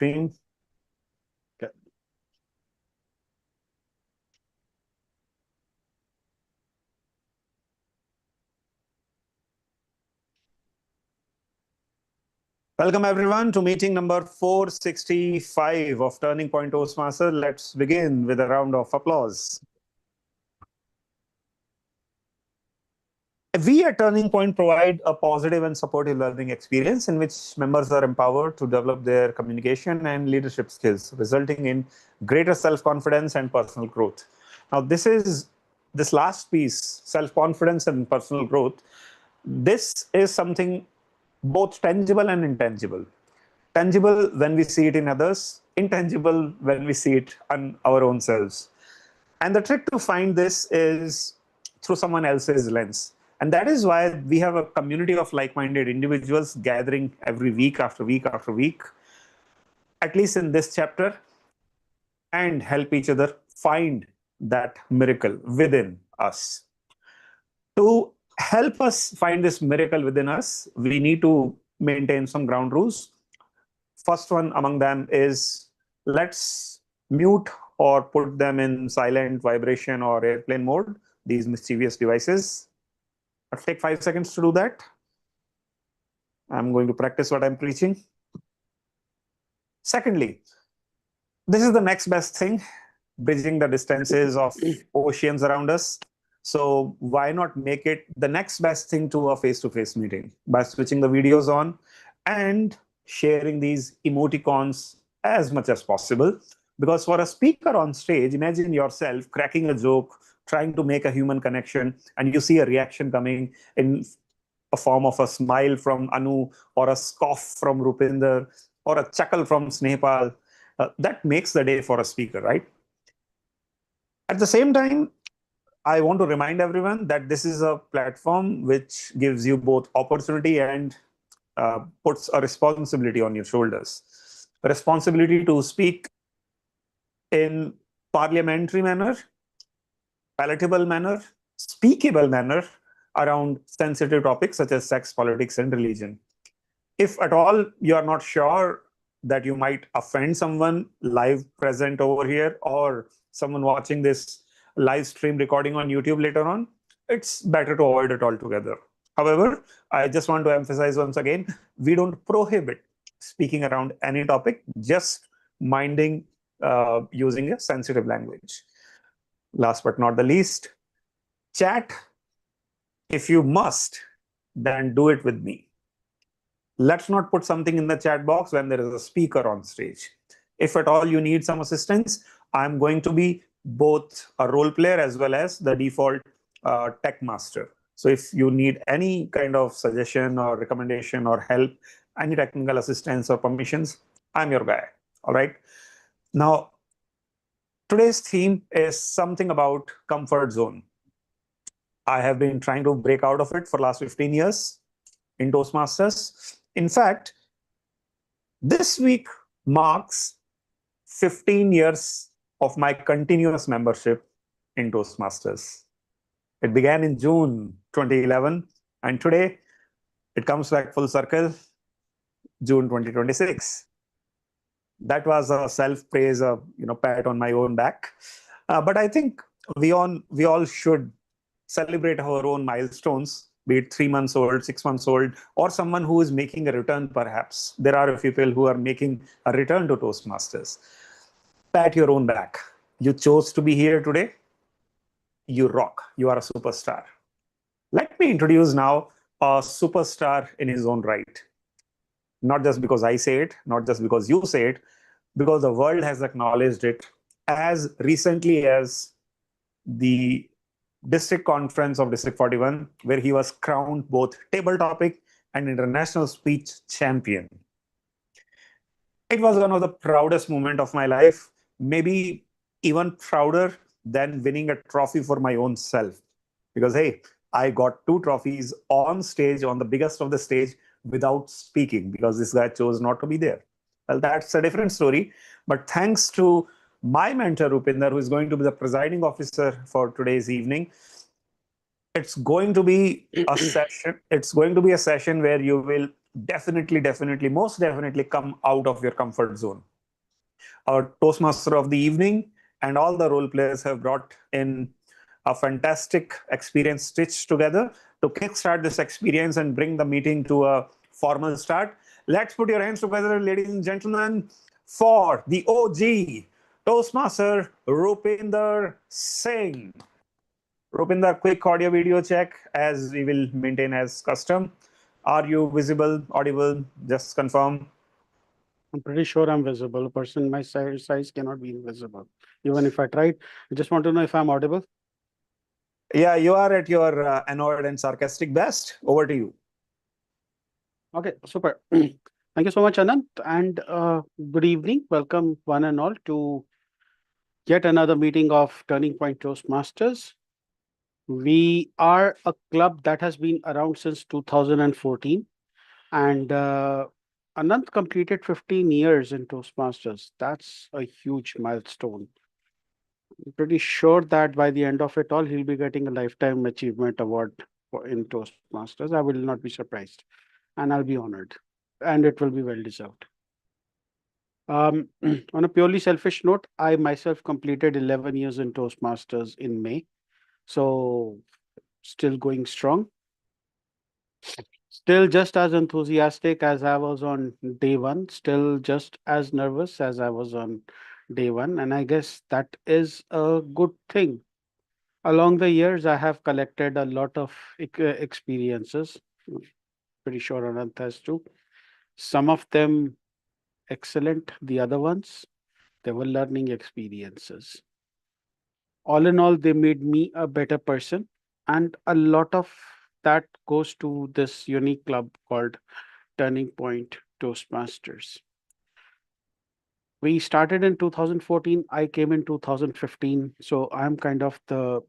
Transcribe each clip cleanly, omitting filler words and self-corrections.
Team. Okay. Welcome everyone to meeting number 465 of Turning Point Toastmaster. Let's begin with a round of applause. We at Turning Point provide a positive and supportive learning experience in which members are empowered to develop their communication and leadership skills, resulting in greater self-confidence and personal growth. Now, this last piece, self-confidence and personal growth, this is something both tangible and intangible. Tangible when we see it in others, intangible when we see it on our own selves. And the trick to find this is through someone else's lens. And that is why we have a community of like-minded individuals gathering every week after week after week, at least in this chapter, and help each other find that miracle within us. To help us find this miracle within us, we need to maintain some ground rules. First one among them is let's mute or put them in silent, vibration, or airplane mode, these mischievous devices. Let's take 5 seconds to do that. I'm going to practice what I'm preaching. Secondly, this is the next best thing, bridging the distances of oceans around us. So why not make it the next best thing to a face-to-face meeting by switching the videos on and sharing these emoticons as much as possible? Because for a speaker on stage, imagine yourself cracking a joke, trying to make a human connection, and you see a reaction coming in a form of a smile from Anu, or a scoff from Rupinder, or a chuckle from Snehpal. That makes the day for a speaker, right? At the same time, I want to remind everyone that this is a platform which gives you both opportunity and puts a responsibility on your shoulders. A responsibility to speak in parliamentary manner, palatable manner, speakable manner around sensitive topics such as sex, politics, and religion. If at all you are not sure that you might offend someone live present over here, or someone watching this live stream recording on YouTube later on, it's better to avoid it altogether. However, I just want to emphasize once again, we don't prohibit speaking around any topic, just minding using a sensitive language. Last but not the least, chat. If you must, then do it with me. Let's not put something in the chat box when there is a speaker on stage. If at all you need some assistance, I'm going to be both a role player as well as the default tech master. So if you need any kind of suggestion or recommendation or help, any technical assistance or permissions, I'm your guy. All right. Now, today's theme is something about comfort zone. I have been trying to break out of it for the last 15 years in Toastmasters. In fact, this week marks 15 years of my continuous membership in Toastmasters. It began in June 2011, and today it comes back full circle, June 2026. That was a self-praise, a pat on my own back. But I think we all should celebrate our own milestones, be it 3 months old, 6 months old, or someone who is making a return perhaps. There are a few people who are making a return to Toastmasters. Pat your own back. You chose to be here today. You rock. You are a superstar. Let me introduce now a superstar in his own right. Not just because I say it, not just because you say it, because the world has acknowledged it as recently as the District Conference of District 41, where he was crowned both table topic and international speech champion. It was one of the proudest moments of my life, maybe even prouder than winning a trophy for my own self. Because, hey, I got 2 trophies on stage, on the biggest of the stage, without speaking, because this guy chose not to be there. Well, that's a different story. But thanks to my mentor, Rupinder, who is going to be the presiding officer for today's evening, it's going to be a session. It's going to be a session where you will definitely, most definitely come out of your comfort zone. our Toastmaster of the evening, and all the role players have brought in a fantastic experience stitched together to kickstart this experience and bring the meeting to a formal start. Let's put your hands together, ladies and gentlemen, for the OG Toastmaster Rupinder Singh. Rupinder, quick audio video check as we will maintain as custom. Are you visible, audible? Just confirm. I'm pretty sure I'm visible. A person my size cannot be invisible. Even if I tried, I just want to know if I'm audible. Yeah, you are at your annoyed and sarcastic best. Over to you. Okay, super. Thank you so much, Anand. And good evening. Welcome, one and all, to yet another meeting of Turning Point Toastmasters. We are a club that has been around since 2014. And Anand completed 15 years in Toastmasters. That's a huge milestone. I'm pretty sure that by the end of it all, he'll be getting a Lifetime Achievement Award in Toastmasters. I will not be surprised. And I'll be honored. And it will be well deserved. On a purely selfish note, I myself completed 11 years in Toastmasters in May. So still going strong. Still just as enthusiastic as I was on day one. Still just as nervous as I was on day one. And I guess that is a good thing. Along the years, I have collected a lot of experiences. Pretty sure Anant has too. Some of them excellent, the other ones, they were learning experiences. All in all, they made me a better person. And a lot of that goes to this unique club called Turning Point Toastmasters. We started in 2014. I came in 2015. So I'm kind of the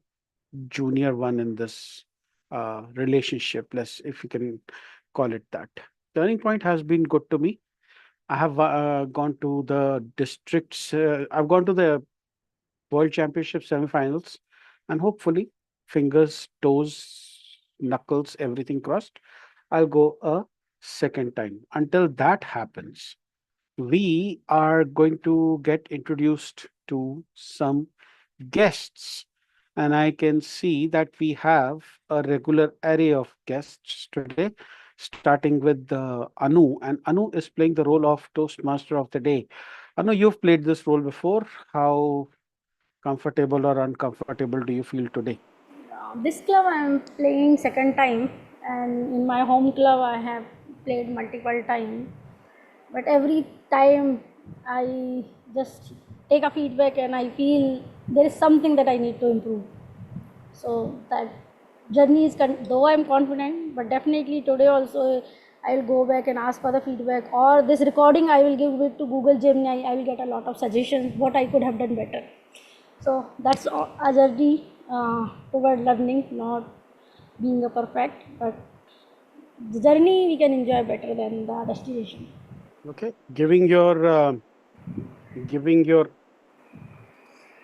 junior one in this relationship, less if you can call it that. Turning Point has been good to me. I have gone to the districts. I've gone to the World Championship semifinals, and hopefully, fingers, toes, knuckles, everything crossed, I'll go a second time. Until that happens, we are going to get introduced to some guests. And I can see that we have a regular array of guests today, starting with Anu. And Anu is playing the role of Toastmaster of the Day. Anu, you've played this role before. How comfortable or uncomfortable do you feel today? This club I am playing second time, and in my home club I have played multiple times. But every time I just take a feedback and I feel there is something that I need to improve. So that journey is though I'm confident, but definitely today also I'll go back and ask for the feedback, or this recording I will give it to Google Gemini. I will get a lot of suggestions what I could have done better. So that's a journey toward learning, not being a perfect, but the journey we can enjoy better than the destination. Okay, giving your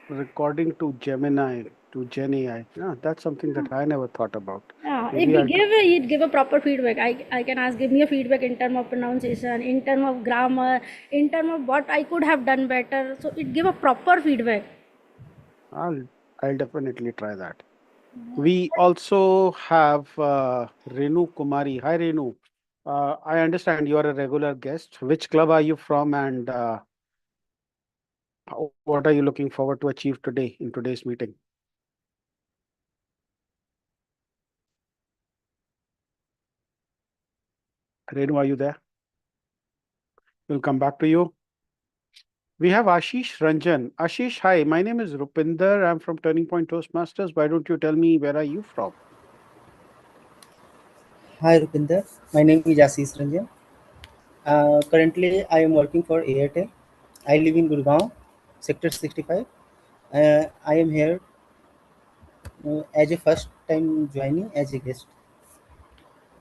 recording to Gemini, to Gen AI. Yeah, that's something that I never thought about. Yeah, if Maybe we I'll give it give a proper feedback, I can ask give me a feedback in terms of pronunciation, in terms of grammar, in terms of what I could have done better. So it give a proper feedback. I'll I'll definitely try that. We also have Renu Kumari. Hi, Renu. I understand you are a regular guest. Which club are you from, and what are you looking forward to achieve today in today's meeting? Renu, are you there? We'll come back to you. We have Ashish Ranjan. Ashish, hi. My name is Rupinder. I'm from Turning Point Toastmasters. Why don't you tell me where are you from? Hi Rupinder, my name is Ashish Ranjan. Currently, I am working for Airtel. I live in Gurgaon, Sector 65. I am here as a first time joining as a guest.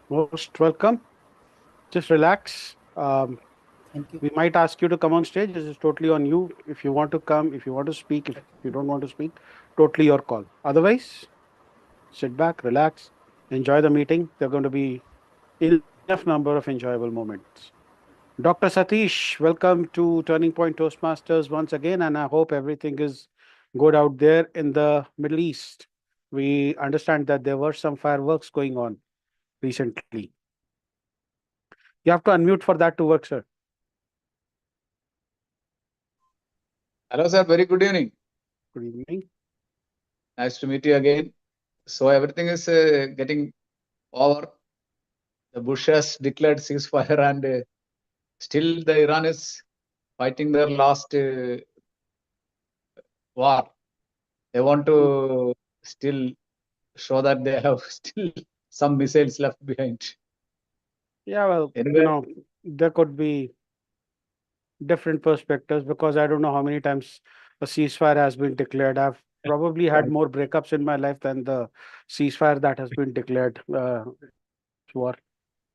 Most welcome. Just relax. Thank you. We might ask you to come on stage. This is totally on you. If you want to come, if you want to speak, if you don't want to speak, totally your call. Otherwise, sit back, relax, enjoy the meeting. There are going to be enough number of enjoyable moments. Dr. Satish, welcome to Turning Point Toastmasters once again, and I hope everything is good out there in the Middle East. We understand that there were some fireworks going on recently. You have to unmute for that to work, sir. Hello, sir. Very good evening. Good evening. Nice to meet you again. So everything is getting over. The Bush has declared ceasefire, and still the Iran is fighting their last war. They want to still show that they have still some missiles left behind. Yeah, well, Anyway, there could be different perspectives because I don't know how many times a ceasefire has been declared. I've probably had right, more breakups in my life than the ceasefire that has been declared war.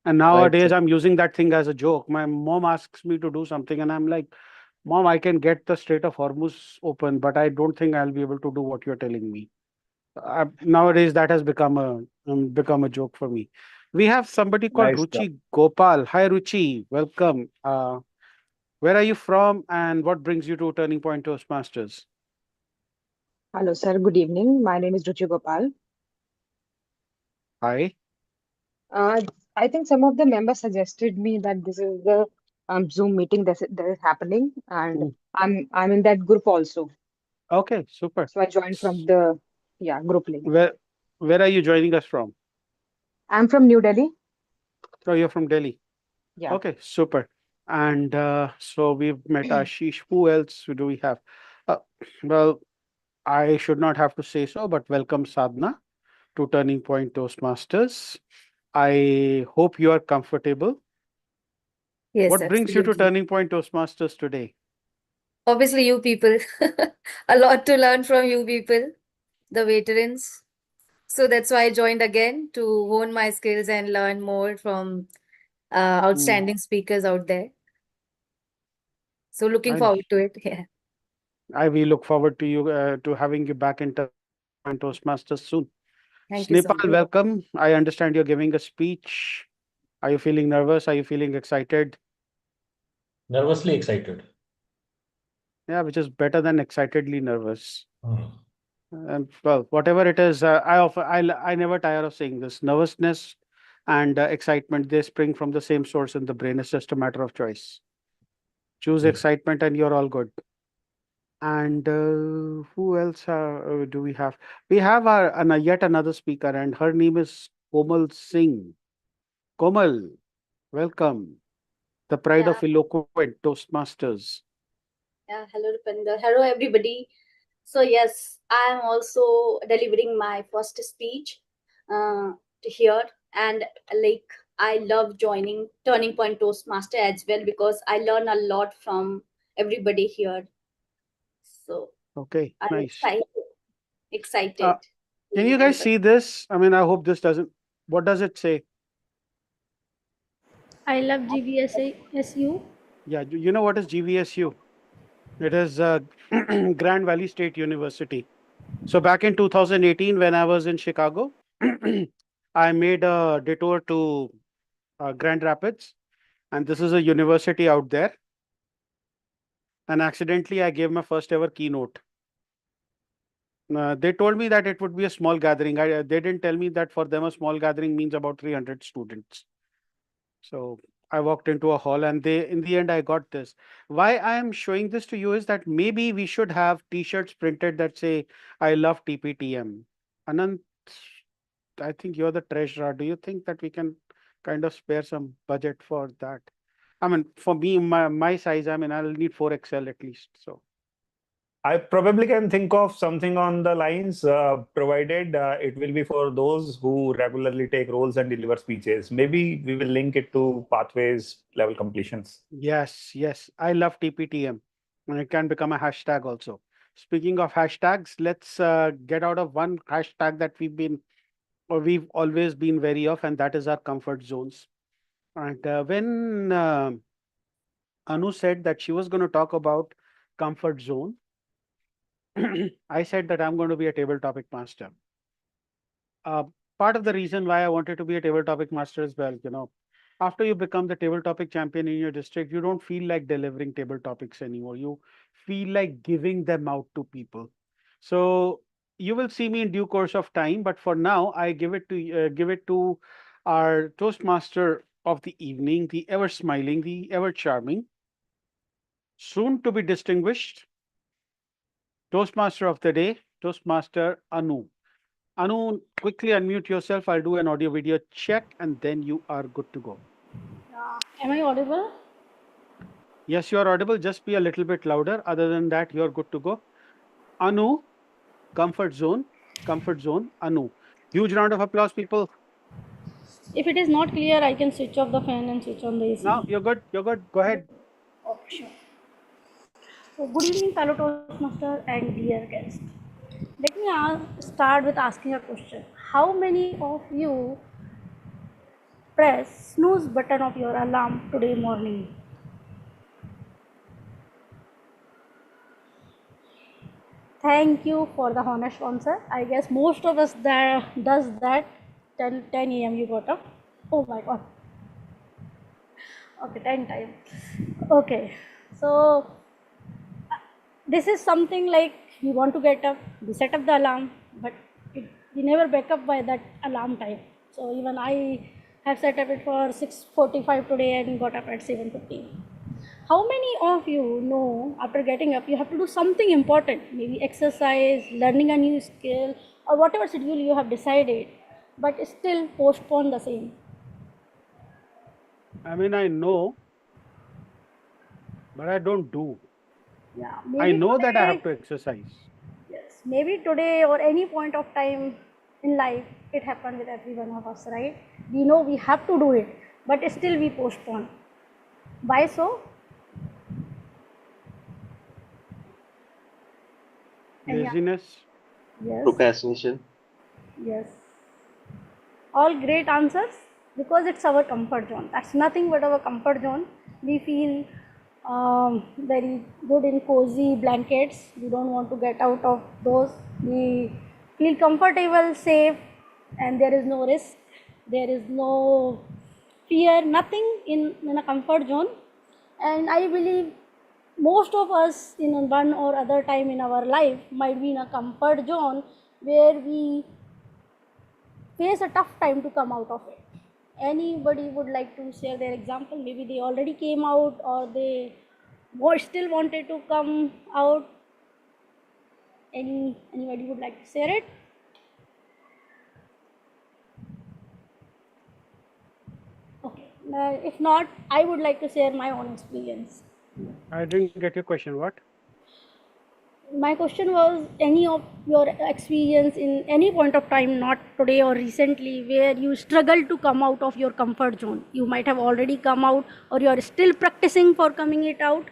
And right, nowadays, sir. I'm using that thing as a joke. My mom asks me to do something, and I'm like, Mom, I can get the Strait of Hormuz open, but I don't think I'll be able to do what you're telling me. Nowadays, that has become a joke for me. We have somebody called Nice job. Ruchi Gopal. Hi, Ruchi. Welcome. Where are you from, and what brings you to Turning Point Toastmasters? Hello, sir. Good evening. My name is Ruchi Gopal. Hi. Uh, I think some of the members suggested me that this is the Zoom meeting that is happening, and Mm. I'm in that group also. Okay, super. So I joined from S- the group link. Where where are you joining us from? I'm from New Delhi. Oh, you're from Delhi. Yeah. Okay, super. And so we've met Ashish. Who else do we have? Uh, well, I should not have to say so, but welcome Sadhna to Turning Point Toastmasters. I hope you are comfortable. Yes, What brings you to absolutely. Turning Point Toastmasters today? Obviously, you people. A lot to learn from you people, the veterans. So that's why I joined again to hone my skills and learn more from Mm, outstanding speakers out there. So looking I know. forward to it. Yeah. We look forward to you to having you back in Turning Point Toastmasters soon. Thank you so Snipal, much. welcome. I understand you're giving a speech. Are you feeling nervous? Are you feeling excited? Nervously excited. Yeah, which is better than excitedly nervous. Mm. Well, whatever it is, I never tire of saying this. Nervousness and excitement, they spring from the same source in the brain. It's just a matter of choice. Choose Yes. excitement and you're all good. And who else do we have? We have yet another speaker, and her name is Komal Singh. Komal, welcome. The pride Yeah, of eloquent Toastmasters. yeah. Hello, Rupinder. Hello, everybody. So yes, I am also delivering my first speech here, and like I love joining Turning Point Toastmaster as well because I learn a lot from everybody here. So Okay, I'm nice. excited Uh, can you guys see this? I mean, I hope this doesn't. What does it say? I love GVSU. Yeah, you know what is GVSU? It is Grand Valley State University. So back in 2018, when I was in Chicago, I made a detour to Grand Rapids, and this is a university out there. And accidentally, I gave my first ever keynote. They told me that it would be a small gathering. They didn't tell me that for them a small gathering means about 300 students. So I walked into a hall, and in the end, I got this. Why I am showing this to you is that maybe we should have t-shirts printed that say, I love TPTM. Anand, I think you're the treasurer. Do you think that we can kind of spare some budget for that? I mean, for me, my size, I mean, I'll need 4XL at least. So I probably can think of something on the lines, provided it will be for those who regularly take roles and deliver speeches. Maybe we will link it to pathways level completions. yes, yes, I love TPTM, and it can become a hashtag also. Speaking of hashtags, let's get out of one hashtag that we've always been wary of, and that is our comfort zones. And when Anu said that she was going to talk about comfort zone, I said that I'm going to be a table topic master. Uh, Part of the reason why I wanted to be a table topic master as well, after you become the table topic champion in your district, you don't feel like delivering table topics anymore. You feel like giving them out to people. So you will see me in due course of time, but for now, I give it to our Toastmaster of the evening, the ever smiling, the ever charming, soon to be distinguished Toastmaster of the day, Toastmaster Anu. Anu, quickly unmute yourself. I'll do an audio video check and then you are good to go. Am I audible? Yes, you are audible. Just be a little bit louder. Other than that, you're good to go. Anu, comfort zone, Anu. Huge round of applause, people. If it is not clear, I can switch off the fan and switch on the AC. Now, you're good. Go ahead. Oh, sure. So, good evening, fellow Toastmaster and dear guest. Let me start with asking a question. How many of you press snooze button of your alarm today morning? Thank you for the honest answer. I guess most of us that does that 10 a.m. you got up. Oh my god. Okay, 10 times. Okay, so this is something like we want to get up, we set up the alarm, but we never wake up by that alarm time. So even I have set up it for 6:45 today and got up at 7:15. How many of you know after getting up you have to do something important, maybe exercise, learning a new skill, or whatever schedule you have decided, but still postpone the same? I mean, I know, but I don't do. Yeah, I maybe know that I have to today, exercise. yes, maybe today or any point of time in life it happened with every one of us, right? We know we have to do it, but still we postpone. Why so? Any Laziness. yes, Procrastination. yes. All great answers because it's our comfort zone. That's nothing but our comfort zone. We feel very good in cozy blankets. We don't want to get out of those. We feel comfortable, safe, and there is no risk. There is no fear, nothing in a comfort zone. And I believe most of us in one or other time in our life might be in a comfort zone where we face a tough time to come out of it. Anybody would like to share their example? Maybe they already came out or they still wanted to come out. Anybody would like to share it? Okay. If not, I would like to share my own experience. I didn't get your question. What? My question was any of your experience in any point of time, not today or recently, where you struggle to come out of your comfort zone. You might have already come out or you are still practicing for coming it out.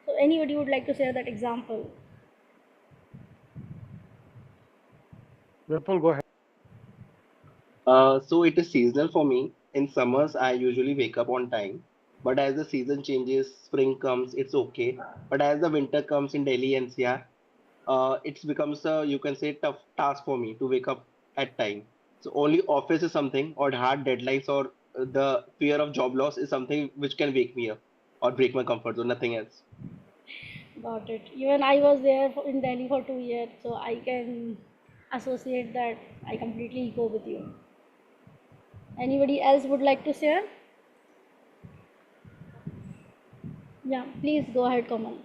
So anybody would like to share that example? Vipul, go ahead. So it is seasonal for me. In summers, I usually wake up on time. But as the season changes, spring comes, it's okay. But as the winter comes in Delhi NCR, it becomes a, you can say, tough task for me to wake up at time. So only office is something, or hard deadlines, or the fear of job loss is something which can wake me up or break my comfort zone, nothing else. Got it. Even I was there in Delhi for 2 years, so I can associate that. I completely go with you. Anybody else would like to share? Yeah, please go ahead, Kamal.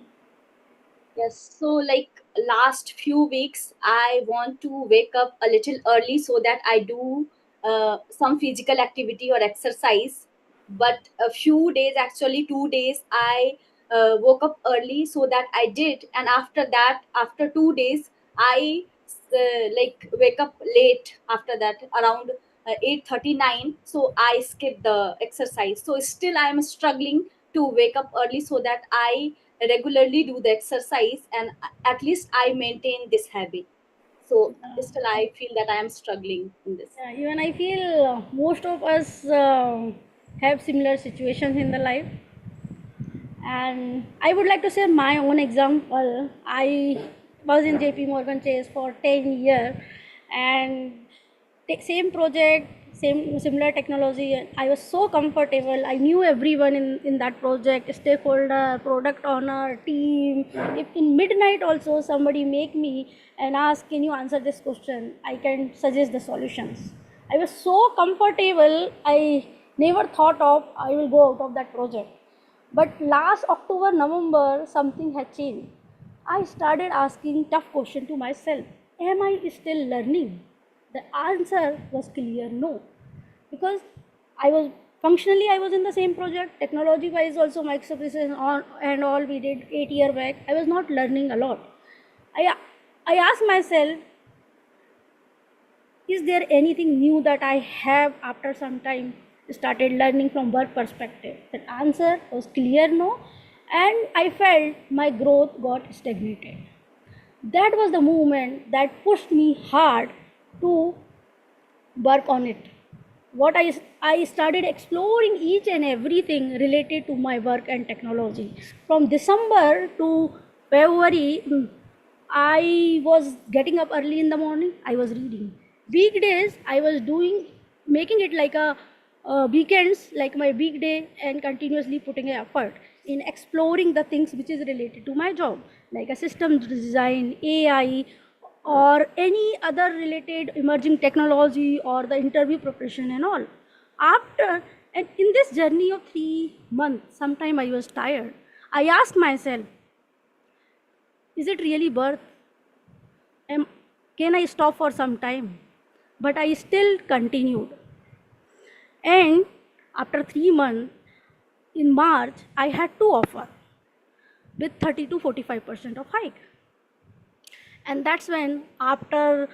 Yes, so like last few weeks, I want to wake up a little early so that I do some physical activity or exercise. But a few days, actually 2 days, I woke up early so that I did, and after that, after 2 days, I like wake up late. After that, around 8:39, so I skip the exercise. So still, I am struggling to wake up early so that I regularly do the exercise, and at least I maintain this habit. So still I feel that I am struggling in this. Yeah, even I feel most of us have similar situations in the life. And I would like to share my own example. I was in JP Morgan Chase for 10 years and same project, similar technology. And I was so comfortable. I knew everyone in that project, stakeholder, product owner, team. If in midnight also somebody make me and ask, can you answer this question, I can suggest the solutions. I was so comfortable, I never thought of I will go out of that project. But last October, November, something had changed. I started asking tough question to myself. Am I still learning? The answer was clear no. Because I was functionally I was in the same project, technology wise also microservices and all we did 8 year back. I was not learning a lot. I asked myself, is there anything new that I have after some time started learning from work perspective? The answer was clear no, and I felt my growth got stagnated. That was the moment that pushed me hard to work on it. What I started exploring each and everything related to my work and technology. From December to February, I was getting up early in the morning, I was reading. Weekdays, I was making it like a weekends, like my weekday, and continuously putting an effort in exploring the things which is related to my job, like a system design, AI, or any other related emerging technology or the interview preparation and all. After and in this journey of 3 months, sometime I was tired. I asked myself, is it really worth? Can I stop for some time? But I still continued. And after 3 months, in March, I had two offers with 30 to 45% of hike. And that's when, after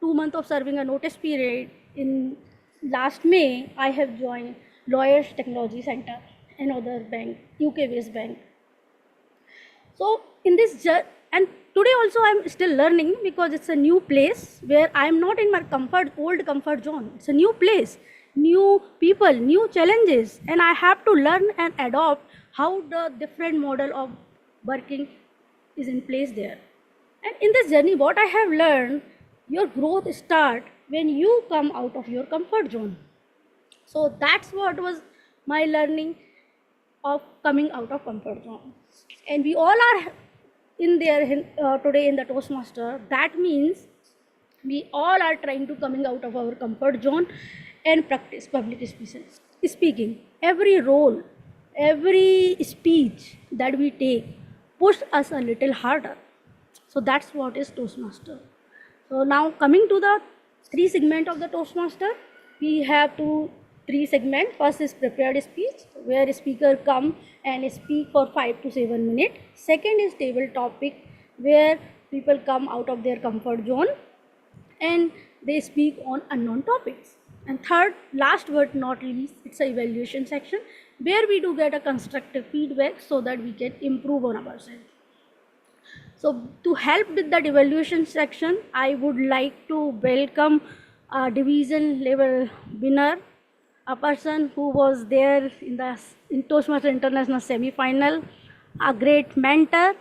2 months of serving a notice period, in last May, I have joined Lawyers Technology Center, another bank, UK-based bank. So in this and today also I'm still learning because it's a new place where I'm not in my old comfort zone. It's a new place, new people, new challenges, and I have to learn and adopt how the different model of working is in place there. And in this journey, what I have learned, your growth start when you come out of your comfort zone. So that's what was my learning of coming out of comfort zone. And we all are in there today in the Toastmaster. That means we all are trying to coming out of our comfort zone and practice public speaking. Every role, every speech that we take push us a little harder. So that's what is Toastmaster. So now coming to the three segment of the Toastmaster, we have three segment. First is prepared speech, where a speaker come and speak for 5 to 7 minutes. Second is table topic, where people come out of their comfort zone and they speak on unknown topics. And third, last but not least, it's a evaluation section, where we do get a constructive feedback so that we can improve on ourselves. So to help with that evaluation section, I would like to welcome a division level winner, a person who was there in Toastmaster International semi-final, a great mentor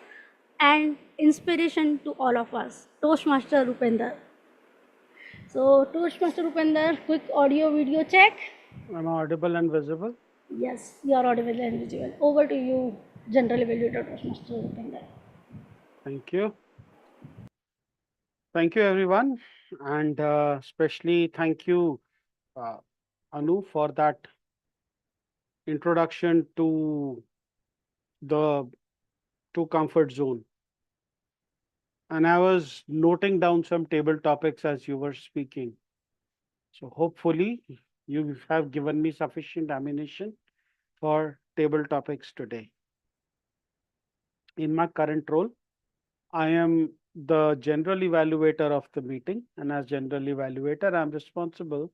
and inspiration to all of us, Toastmaster Rupender. So Toastmaster Rupender, quick audio video check. Am I audible and visible? Yes, you are audible and visible. Over to you, General Evaluator Toastmaster Rupender. Thank you. Thank you, everyone. And especially thank you, Anu, for that introduction to the comfort zone. And I was noting down some table topics as you were speaking. So hopefully you have given me sufficient ammunition for table topics today. In my current role, I am the general evaluator of the meeting, and as general evaluator, I'm responsible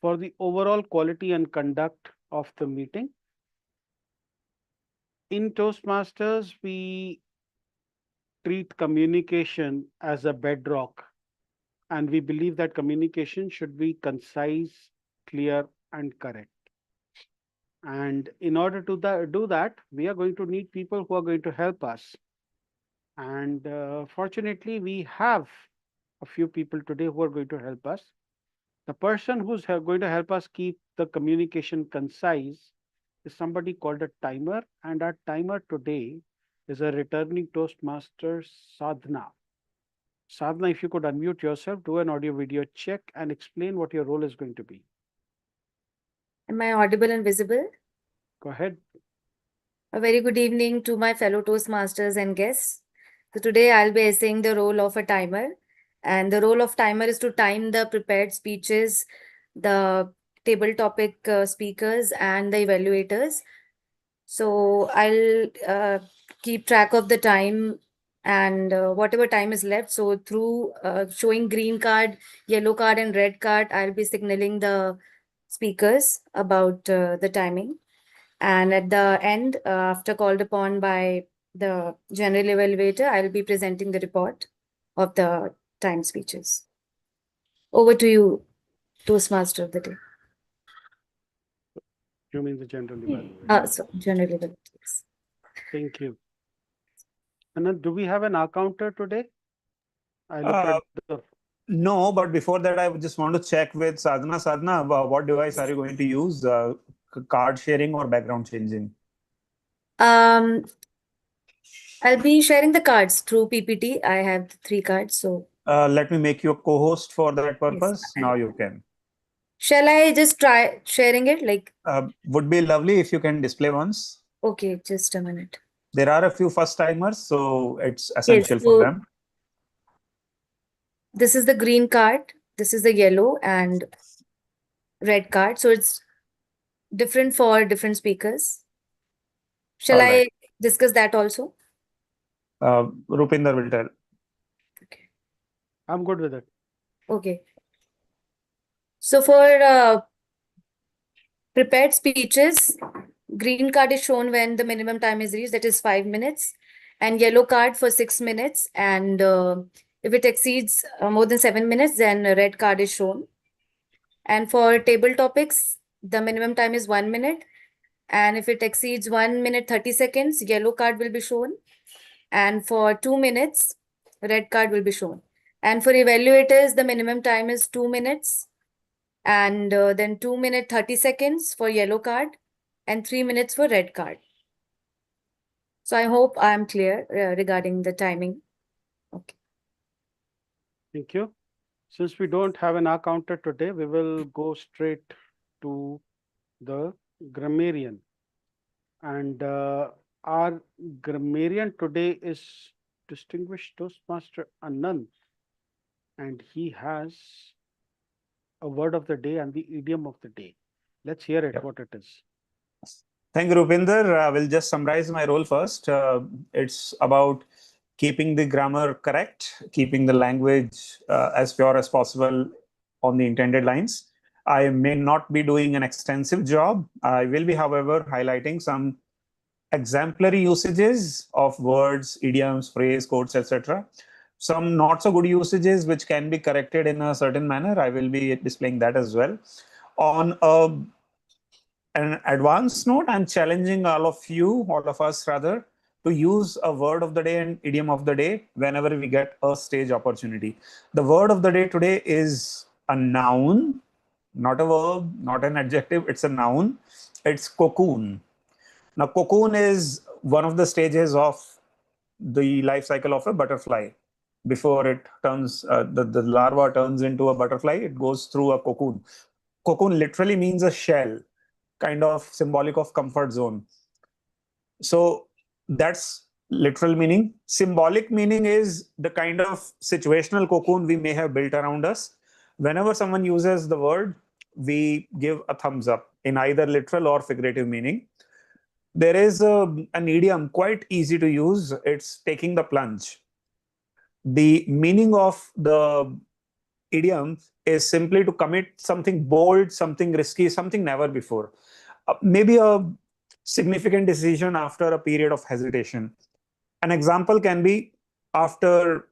for the overall quality and conduct of the meeting. In Toastmasters, we treat communication as a bedrock, and we believe that communication should be concise, clear, and correct. And in order to do that, we are going to need people who are going to help us. And fortunately, we have a few people today who are going to help us. The person who's going to help us keep the communication concise is somebody called a timer, and our timer today is a returning Toastmaster, Sadhna. Sadhna, if you could unmute yourself, do an audio video check and explain what your role is going to be. Am I audible and visible? Go ahead. A very good evening to my fellow Toastmasters and guests. So today I'll be essaying the role of a timer, and the role of timer is to time the prepared speeches, the table topic speakers, and the evaluators. So I'll keep track of the time and whatever time is left. So through showing green card, yellow card, and red card, I'll be signaling the speakers about the timing. And at the end, after called upon by the general evaluator, I'll be presenting the report of the time speeches. Over to you, Toastmaster of the day. You mean the general evaluator? So general evaluator, yes. Thank you. And then, do we have an counter today? I look at the. No, but before that, I just want to check with Sadhana. Sadhana, what device are you going to use? Card sharing or background changing? I'll be sharing the cards through PPT. I have 3 cards, so. Let me make you a co-host for that purpose. Yes, now you can. Shall I just try sharing it? Like. Would be lovely if you can display once. Okay, just a minute. There are a few first timers, so it's essential for them. This is the green card. This is the yellow and red card. So it's different for different speakers. Shall I discuss that also? Rupinder will tell. Okay. I'm good with it. Okay. So for prepared speeches, green card is shown when the minimum time is reached, that is 5 minutes, and yellow card for 6 minutes. And if it exceeds more than 7 minutes, then a red card is shown. And for table topics, the minimum time is 1 minute. And if it exceeds 1 minute 30 seconds, yellow card will be shown. And for 2 minutes, red card will be shown. And for evaluators, the minimum time is 2 minutes. And then 2 minute 30 seconds for yellow card and 3 minutes for red card. So I hope I am clear regarding the timing. Okay. Thank you. Since we don't have an counter today, we will go straight to the grammarian. And our grammarian today is distinguished Toastmaster Anand. And he has a word of the day and the idiom of the day. Let's hear it, what it is. Thank you, Rupinder. I will just summarize my role first. It's about keeping the grammar correct, keeping the language as pure as possible on the intended lines. I may not be doing an extensive job. I will be, however, highlighting some exemplary usages of words, idioms, phrase, quotes, etc. Some not so good usages which can be corrected in a certain manner. I will be displaying that as well. On an advanced note, I'm challenging all of us rather, to use a word of the day and idiom of the day whenever we get a stage opportunity. The word of the day today is a noun, not a verb, not an adjective, it's a noun. It's cocoon. Now, cocoon is one of the stages of the life cycle of a butterfly. Before it turns, the larva turns into a butterfly, it goes through a cocoon. Cocoon literally means a shell, kind of symbolic of comfort zone. So that's literal meaning. Symbolic meaning is the kind of situational cocoon we may have built around us. Whenever someone uses the word, we give a thumbs up in either literal or figurative meaning. There is an idiom quite easy to use. It's taking the plunge. The meaning of the idiom is simply to commit something bold, something risky, something never before. Maybe a significant decision after a period of hesitation. An example can be, after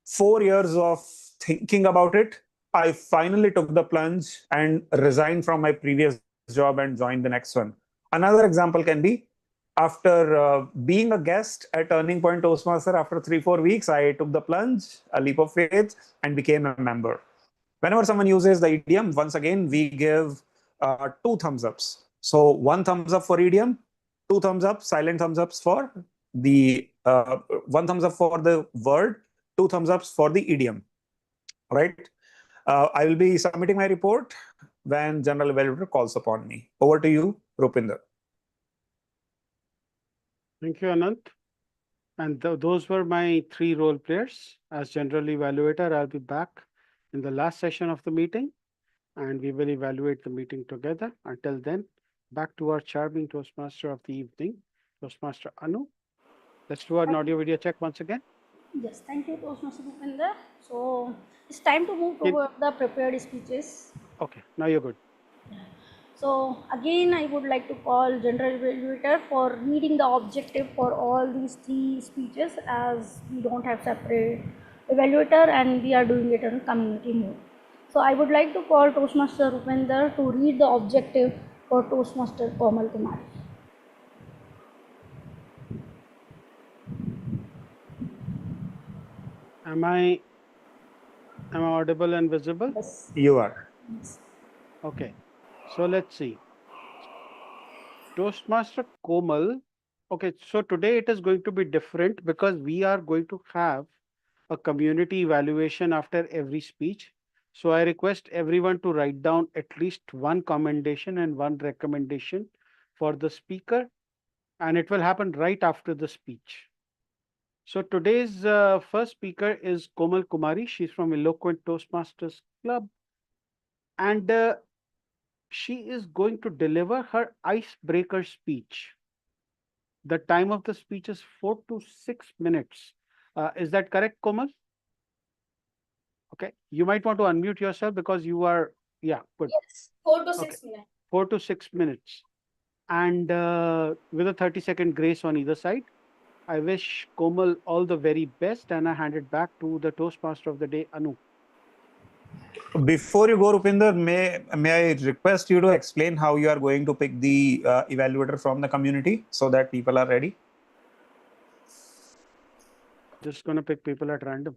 4 years of thinking about it, I finally took the plunge and resigned from my previous job and joined the next one. Another example can be, after being a guest at Turning Point Toastmaster, after 3-4 weeks, I took the plunge, a leap of faith, and became a member. Whenever someone uses the idiom, once again, we give 2 thumbs ups. So 1 thumbs up for idiom, 2 thumbs up, silent thumbs ups for the 1 thumbs up for the word, 2 thumbs ups for the idiom, right? I will be submitting my report when general evaluator calls upon me. Over to you, Rupinder. Thank you, Anant. And those were my 3 role players. As general evaluator, I'll be back in the last session of the meeting and we will evaluate the meeting together. Until then, back to our charming Toastmaster of the evening, Toastmaster Anu. Let's do an audio video check once again. Yes, thank you, Toastmaster Bhupinder. So it's time to move In- toward the prepared speeches. Okay, now you're good. So again, I would like to call General Evaluator for reading the objective for all these 3 speeches, as we don't have separate evaluator and we are doing it in community mode. So I would like to call Toastmaster Rupinder to read the objective for Toastmaster Komal Kumar. Am I audible and visible? Yes. You are. Yes. Okay, so let's see. Toastmaster Komal. Okay, so today it is going to be different because we are going to have a community evaluation after every speech. So I request everyone to write down at least 1 commendation and 1 recommendation for the speaker, and it will happen right after the speech. So today's first speaker is Komal Kumari. She's from Eloquent Toastmasters Club, and she is going to deliver her icebreaker speech. The time of the speech is 4 to 6 minutes. Is that correct, Komal? Okay, you might want to unmute yourself because you are, yeah, good. Yes, 4 to 6 minutes. 4 to 6 minutes. And with a 30-second grace on either side. I wish Komal all the very best and I hand it back to the Toastmaster of the day, Anu. Before you go, Rupinder, may I request you to explain how you are going to pick the evaluator from the community so that people are ready? Just going to pick people at random.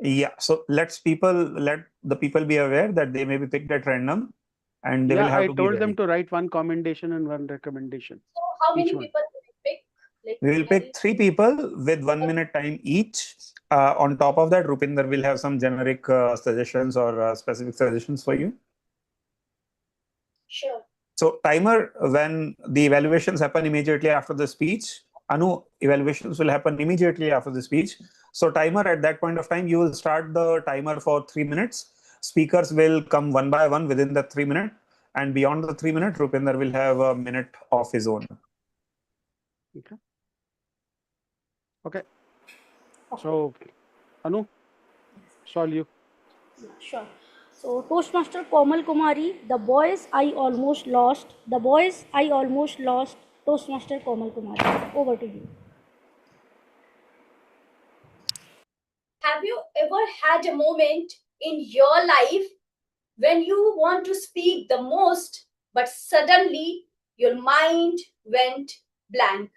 Yeah, so let the people be aware that they may be picked at random and they will have I to be told them ready. to write 1 commendation and 1 recommendation. So how many Each one. people will we pick? Like, We will pick 3 people with 1 minute time each. On top of that, Rupinder will have some generic suggestions or specific suggestions for you. Sure. So timer, when the evaluations happen immediately after the speech, Anu, evaluations will happen immediately after the speech. So timer, at that point of time, you will start the timer for 3 minutes. Speakers will come one by one within the 3 minutes. And beyond the 3 minutes, Rupinder will have a minute of his own. Okay. Okay. So, Anu, it's all you. Yeah, sure. So Toastmaster Komal Kumari, the boys I almost lost. The boys I almost lost. Toastmaster Komal Kumari. Over to you. Have you ever had a moment in your life when you want to speak the most, but suddenly your mind went blank?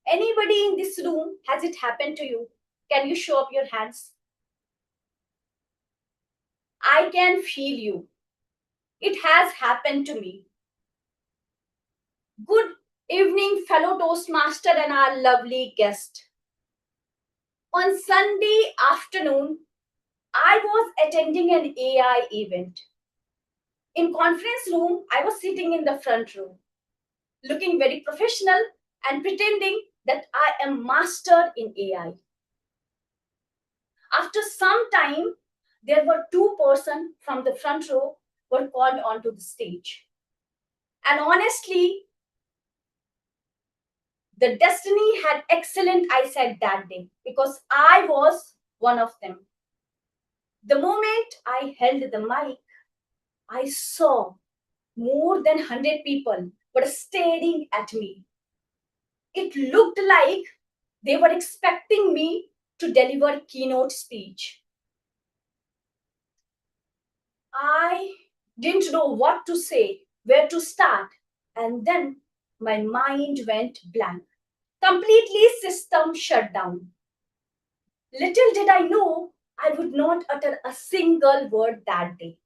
Anybody in this room, has it happened to you? Can you show up your hands? I can feel you. It has happened to me. Good evening, fellow Toastmaster and our lovely guest. On Sunday afternoon, I was attending an AI event. In conference room, I was sitting in the front row, looking very professional and pretending that I am master in AI. After some time, there were 2 persons from the front row were called onto the stage. And honestly, the destiny had excellent eyesight that day because I was one of them. The moment I held the mic, I saw more than 100 people were staring at me. It looked like they were expecting me to deliver keynote speech. I didn't know what to say, where to start, and then my mind went blank. Completely system shut down. Little did I know I would not utter a single word that day.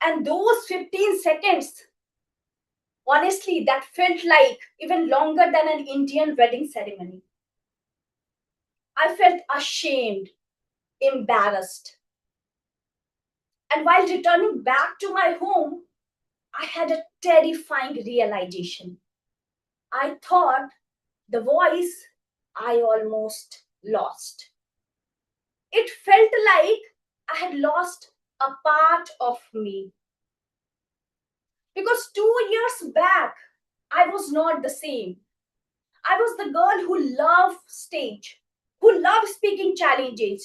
And those 15 seconds, honestly, that felt like even longer than an Indian wedding ceremony. I felt ashamed, embarrassed. And while returning back to my home, I had a terrifying realization. I thought the voice I almost lost. It felt like I had lost a part of me. Because 2 years back, I was not the same. I was the girl who loved stage, who loved speaking challenges.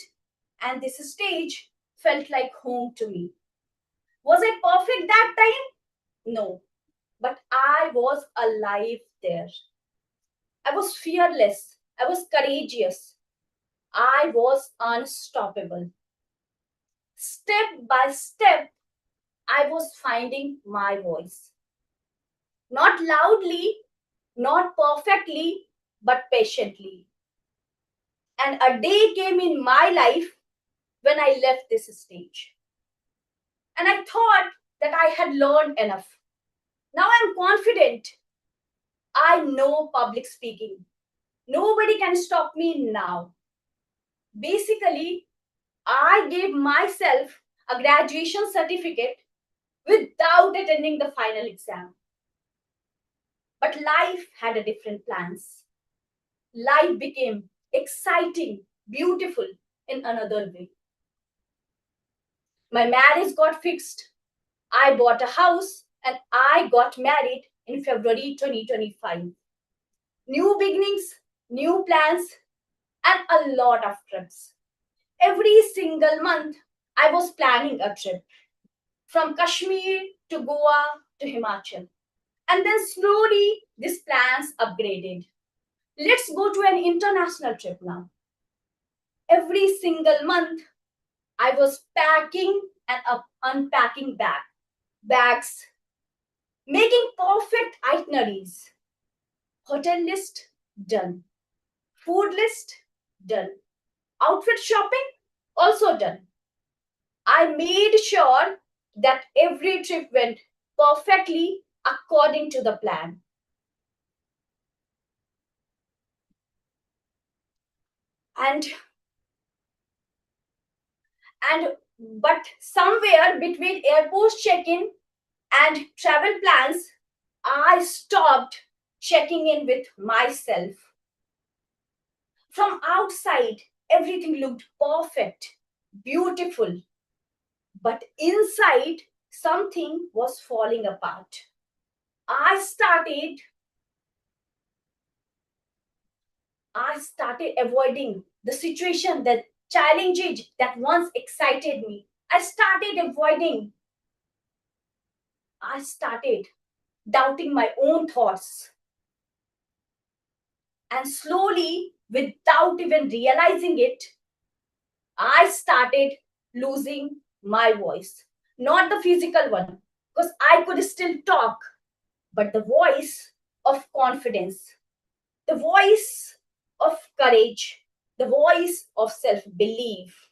And this stage felt like home to me. Was I perfect that time? No. But I was alive there. I was fearless. I was courageous. I was unstoppable. Step by step, I was finding my voice. Not loudly, not perfectly, but patiently. And a day came in my life when I left this stage. And I thought that I had learned enough. Now I'm confident. I know public speaking. Nobody can stop me now. Basically, I gave myself a graduation certificate without attending the final exam. But life had a different plans. Life became exciting, beautiful in another way. My marriage got fixed. I bought a house and I got married in February 2025. New beginnings, new plans, and a lot of trips. Every single month, I was planning a trip from Kashmir to Goa to Himachal. And then slowly, these plans upgraded. Let's go to an international trip now. Every single month, I was packing and unpacking bags, making perfect itineraries. Hotel list done. Food list done. Outfit shopping also done. I made sure that every trip went perfectly according to the plan. And but somewhere between airport check-in and travel plans, I stopped checking in with myself. From outside, everything looked perfect, beautiful. But inside, something was falling apart. I started avoiding the situation, that challenges that once excited me. I started doubting my own thoughts. And slowly, without even realizing it, I started losing my voice. Not the physical one, because I could still talk, but the voice of confidence, the voice of courage, the voice of self belief.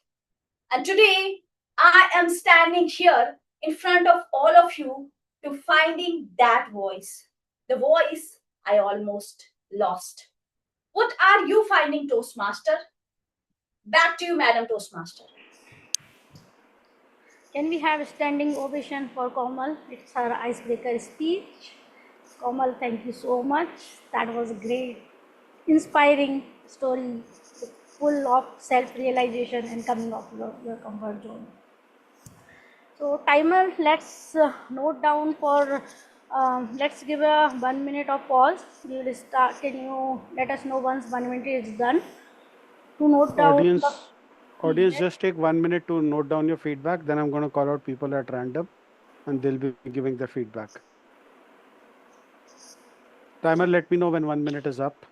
And today, I am standing here in front of all of you to finding that voice, the voice I almost lost. What are you finding, Toastmaster? Back to you, Madam Toastmaster. Can we have a standing ovation for Komal? It's her icebreaker speech. Komal, thank you so much. That was a great, inspiring story, full of self-realization and coming out of your comfort zone. So timer, let's note down for, let's give a 1 minute of pause. We will start. Can you let us know once 1 minute is done to note down Audience, feedback? just take 1 minute to note down your feedback. Then I'm going to call out people at random and they'll be giving their feedback. Timer, let me know when 1 minute is up.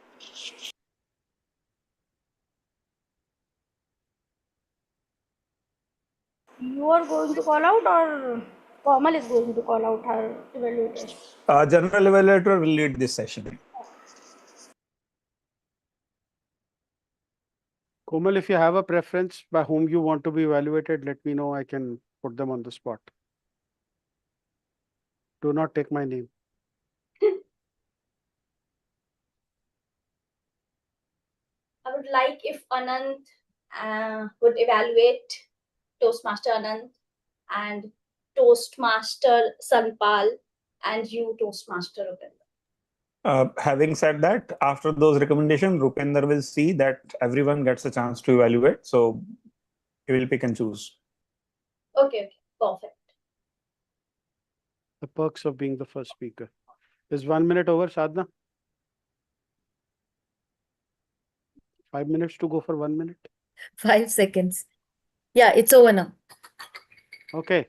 You are going to call out, or Komal is going to call out her evaluators? General evaluator will lead this session. Komal, if you have a preference by whom you want to be evaluated, let me know. I can put them on the spot. Do not take my name. I would like if Anand would evaluate Toastmaster Anand and Toastmaster Sanpal and you Toastmaster Rupinder. Having said that, after those recommendations, Rupinder will see that everyone gets a chance to evaluate. So he will pick and choose. Okay, perfect. The perks of being the first speaker. Is 1 minute over, Sadhna? 5 minutes to go for 1 minute. 5 seconds. Yeah, it's over now. Okay.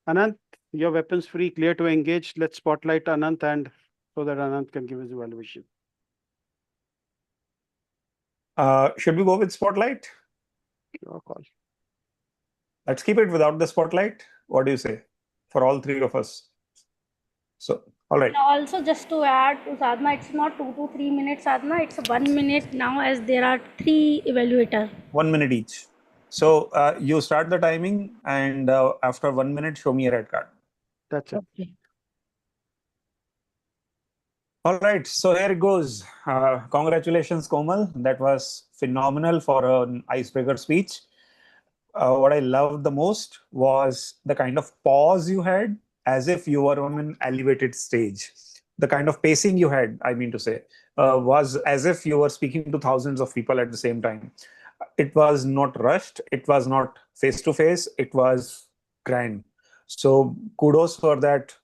Anant, your weapons free, clear to engage. Let's spotlight Anant and so that Anant can give his evaluation. Should we go with spotlight? Your call. Let's keep it without the spotlight. What do you say? For all three of us. So, all right. And also, just to add to Sadhna, it's not 2 to 3 minutes, Sadhna. It's 1 minute now, as there are 3 evaluators. 1 minute each. So you start the timing, and after 1 minute, show me a red card. That's it. Okay. All right, so here it goes. Congratulations, Komal. That was phenomenal for an icebreaker speech. What I loved the most was the kind of pause you had, as if you were on an elevated stage. The kind of pacing you had, I mean to say, was as if you were speaking to thousands of people at the same time. It was not rushed. It was not face to face. It was grand. So kudos for that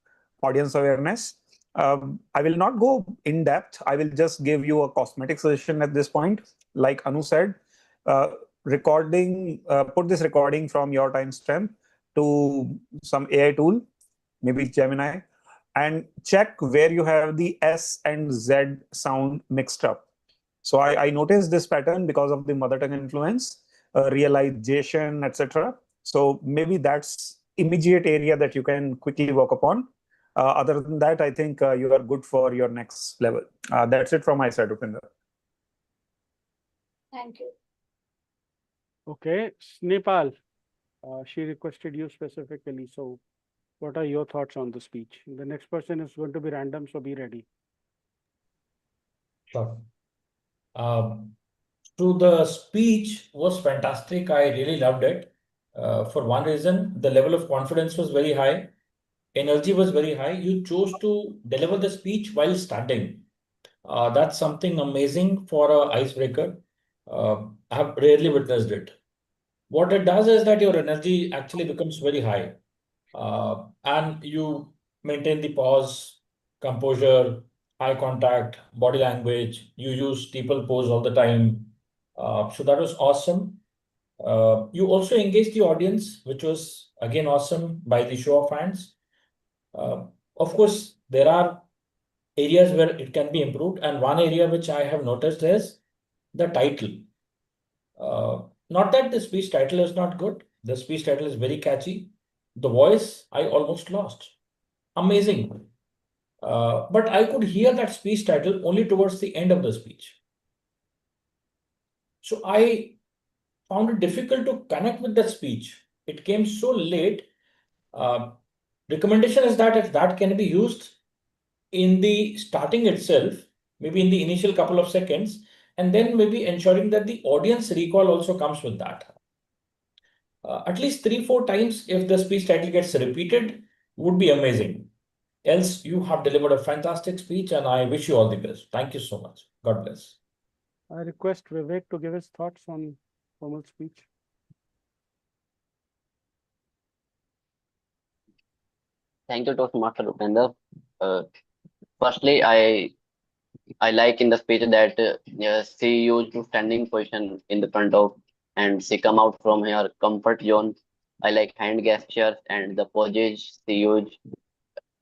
audience awareness. I will not go in depth. I will just give you a cosmetic suggestion at this point. Like Anu said, put this recording from your timestamp to some AI tool, maybe Gemini, and check where you have the S and Z sound mixed up. So I noticed this pattern because of the mother tongue influence, realization, etc. So maybe that's immediate area that you can quickly work upon. Other than that, I think you are good for your next level. That's it from my side, Upinder. Thank you. Okay, Snepal, she requested you specifically. So what are your thoughts on the speech? The next person is going to be random, so be ready. Sure. So the speech was fantastic. I really loved it. For one reason, the level of confidence was very high. Energy was very high. You chose to deliver the speech while standing. That's something amazing for an icebreaker. I have rarely witnessed it. What it does is that your energy actually becomes very high, and you maintain the pause, composure, eye contact, body language. You use steeple pose all the time. So that was awesome. You also engaged the audience, which was again awesome by the show of hands. Of course, there are areas where it can be improved, and one area which I have noticed is the title. Not that the speech title is not good. The speech title is very catchy. The voice, I almost lost. Amazing. But I could hear that speech title only towards the end of the speech. So I found it difficult to connect with that speech. It came so late. Recommendation is that if that can be used in the starting itself, maybe in the initial couple of seconds, and then maybe ensuring that the audience recall also comes with that. At least 3-4 times, if the speech title gets repeated, would be amazing. Else, you have delivered a fantastic speech, and I wish you all the best. Thank you so much. God bless. I request Vivek to give his thoughts on formal speech. Thank you, Toastmaster Upender. Firstly, I like in the speech that she used to standing position in the front of and she come out from her comfort zone. I like hand gestures and the poses she used.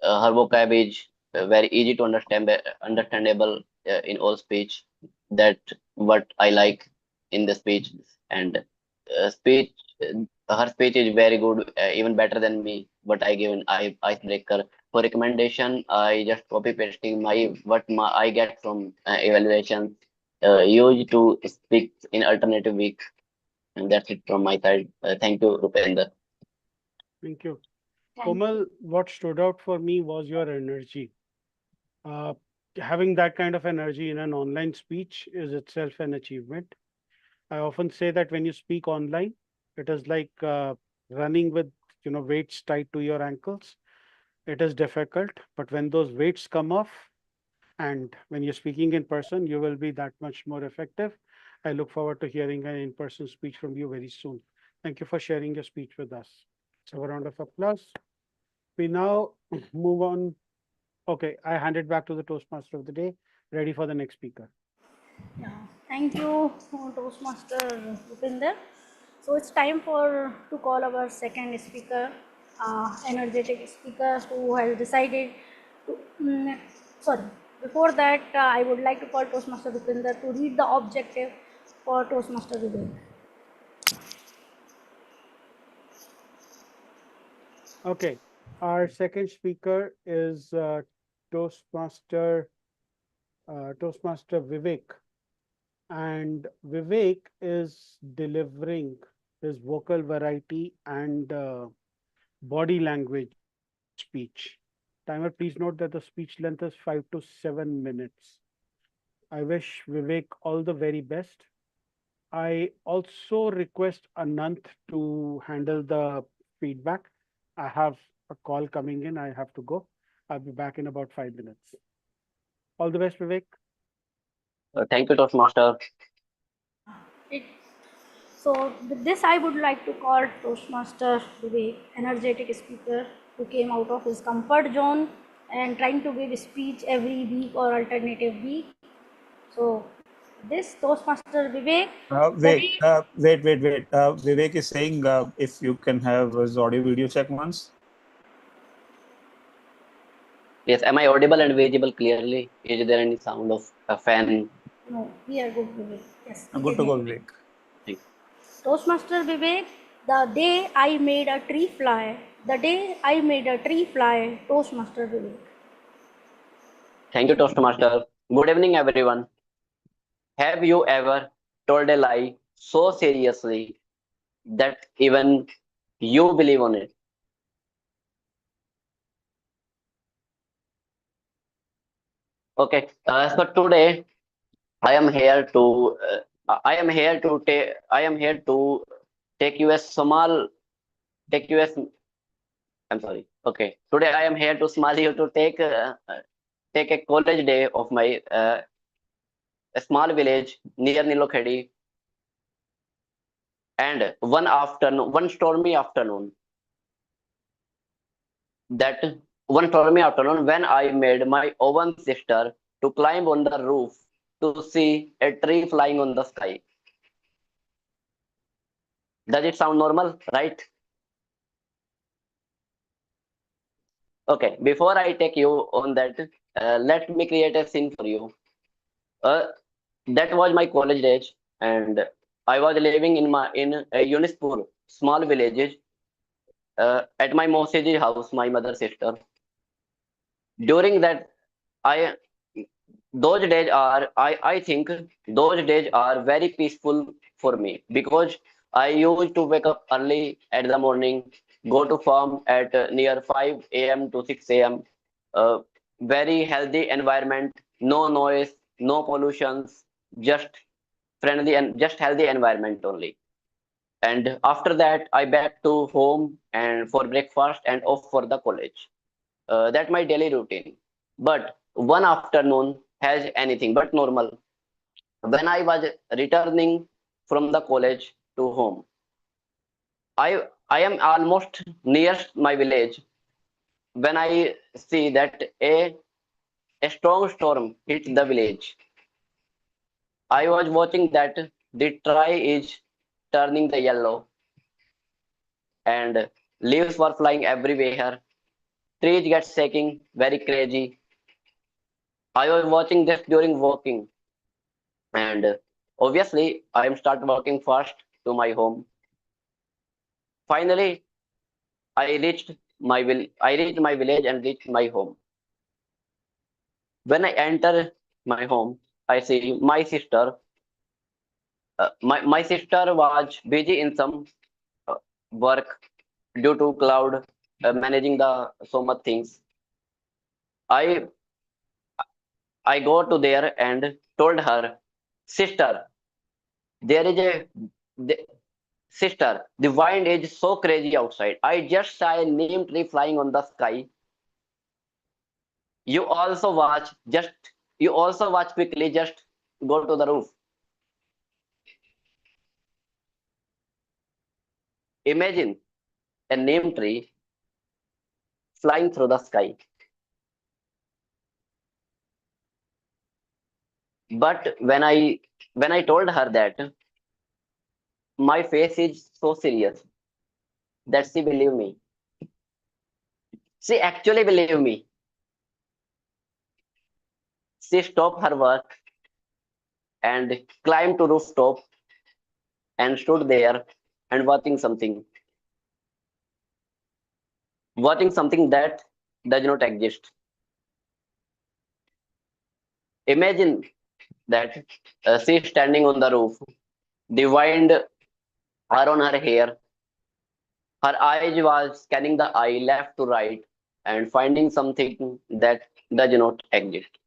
Her vocab is very easy to understandable in all speech. That what I like in the speech and speech. Her speech is very good, even better than me. But I give an icebreaker for recommendation. I just copy pasting I get from evaluation. used to speak in alternative week. And that's it from my side. Thank you, Rupender. Thank you. Thank Komal, what stood out for me was your energy. Uh, Having that kind of energy in an online speech is itself an achievement. I often say that when you speak online, it is like running with weights tied to your ankles. It is difficult, but when those weights come off, and when you're speaking in person, you will be that much more effective. I look forward to hearing an in-person speech from you very soon. Thank you for sharing your speech with us. So a round of applause. We now move on. Okay, I hand it back to the Toastmaster of the day, ready for the next speaker. Yeah, thank you, Toastmaster Rupinder. So it's time for to call our second speaker, energetic speaker who has decided to. Sorry, before that, I would like to call Toastmaster Rupinder to read the objective for Toastmaster Vivek. Okay, our second speaker is Toastmaster Toastmaster Vivek, and Vivek is delivering his vocal variety and body language speech. Timer, please note that the speech length is 5 to 7 minutes. I wish Vivek all the very best. I also request Anant to handle the feedback. I have a call coming in. I have to go. I'll be back in about 5 minutes. All the best, Vivek. Thank you, Toastmaster. It, so with this, I would like to call Toastmaster Vivek, energetic speaker who came out of his comfort zone and trying to give speech every week or alternative week. So this Toastmaster Vivek. Wait. Vivek is saying if you can have his audio video check once. Yes, am I audible and visible clearly? Is there any sound of a fan? No, we are good, Vivek. Yes, we Good can to hear go, you. Vivek. Thank you. Toastmaster Vivek, the day I made a tree fly, the day I made a tree fly, Toastmaster Vivek. Thank you, Toastmaster. Good evening, everyone. Have you ever told a lie so seriously that even you believe on it? Okay, so today I am here to take you a small take you a I'm sorry. Okay, today I am here to small you to take a college day of my a small village near Nilokhedi, and one stormy afternoon, that one stormy afternoon when I made my own sister to climb on the roof to see a tree flying on the sky. Does it sound normal, right? Okay, before I take you on that, let me create a scene for you. Uh, that was my college days, and I was living in a Unispur, small village, at my Mosiji house, my mother's sister. During that, I I think those days are very peaceful for me because I used to wake up early at the morning, go to farm at near 5 a.m. to 6 a.m. Uh, Very healthy environment, no noise, no pollutions, just friendly and just healthy environment only. And after that, I back to home and for breakfast and off for the college. That my daily routine. But one afternoon has anything but normal. When I was returning from the college to home, I am almost near my village when I see that a strong storm hit the village. I was watching that the tree is turning the yellow and leaves were flying everywhere. Trees get shaking very crazy. I was watching this during walking, and obviously I am start walking fast to my home. Finally, I reached my village and reached my home. When I enter my home, I see my sister. My sister was busy in some uh, work due to cloud managing the so much things. I I go to there and told her, sister, there is the, sister, the wind is so crazy outside. I just saw a neem tree flying on the sky. You also watch, just you also watch quickly, just go to the roof. Imagine a neem tree flying through the sky. But when I told her that, my face is so serious that she believed me. She actually believed me. She stopped her work and climbed to rooftop and stood there and watching something that does not exist. Imagine that she is standing on the roof, the wind are on her hair, her eyes was scanning the eye left to right and finding something that does not exist,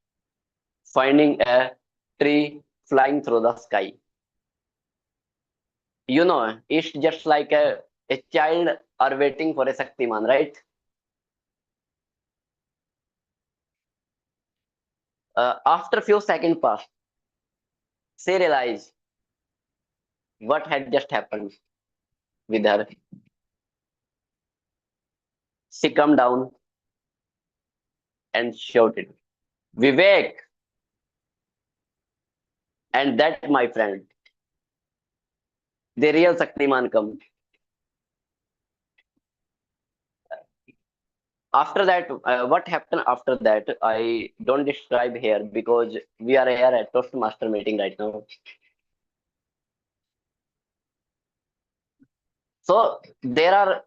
finding a tree flying through the sky. It's just like a child are waiting for a Shaktiman, right? After few seconds passed, she realized what had just happened with her. She calmed down and shouted, Vivek! And that, my friend, the real Shaktiman comes. After that, what happened after that, I don't describe here because we are here at Toastmaster meeting right now. So there are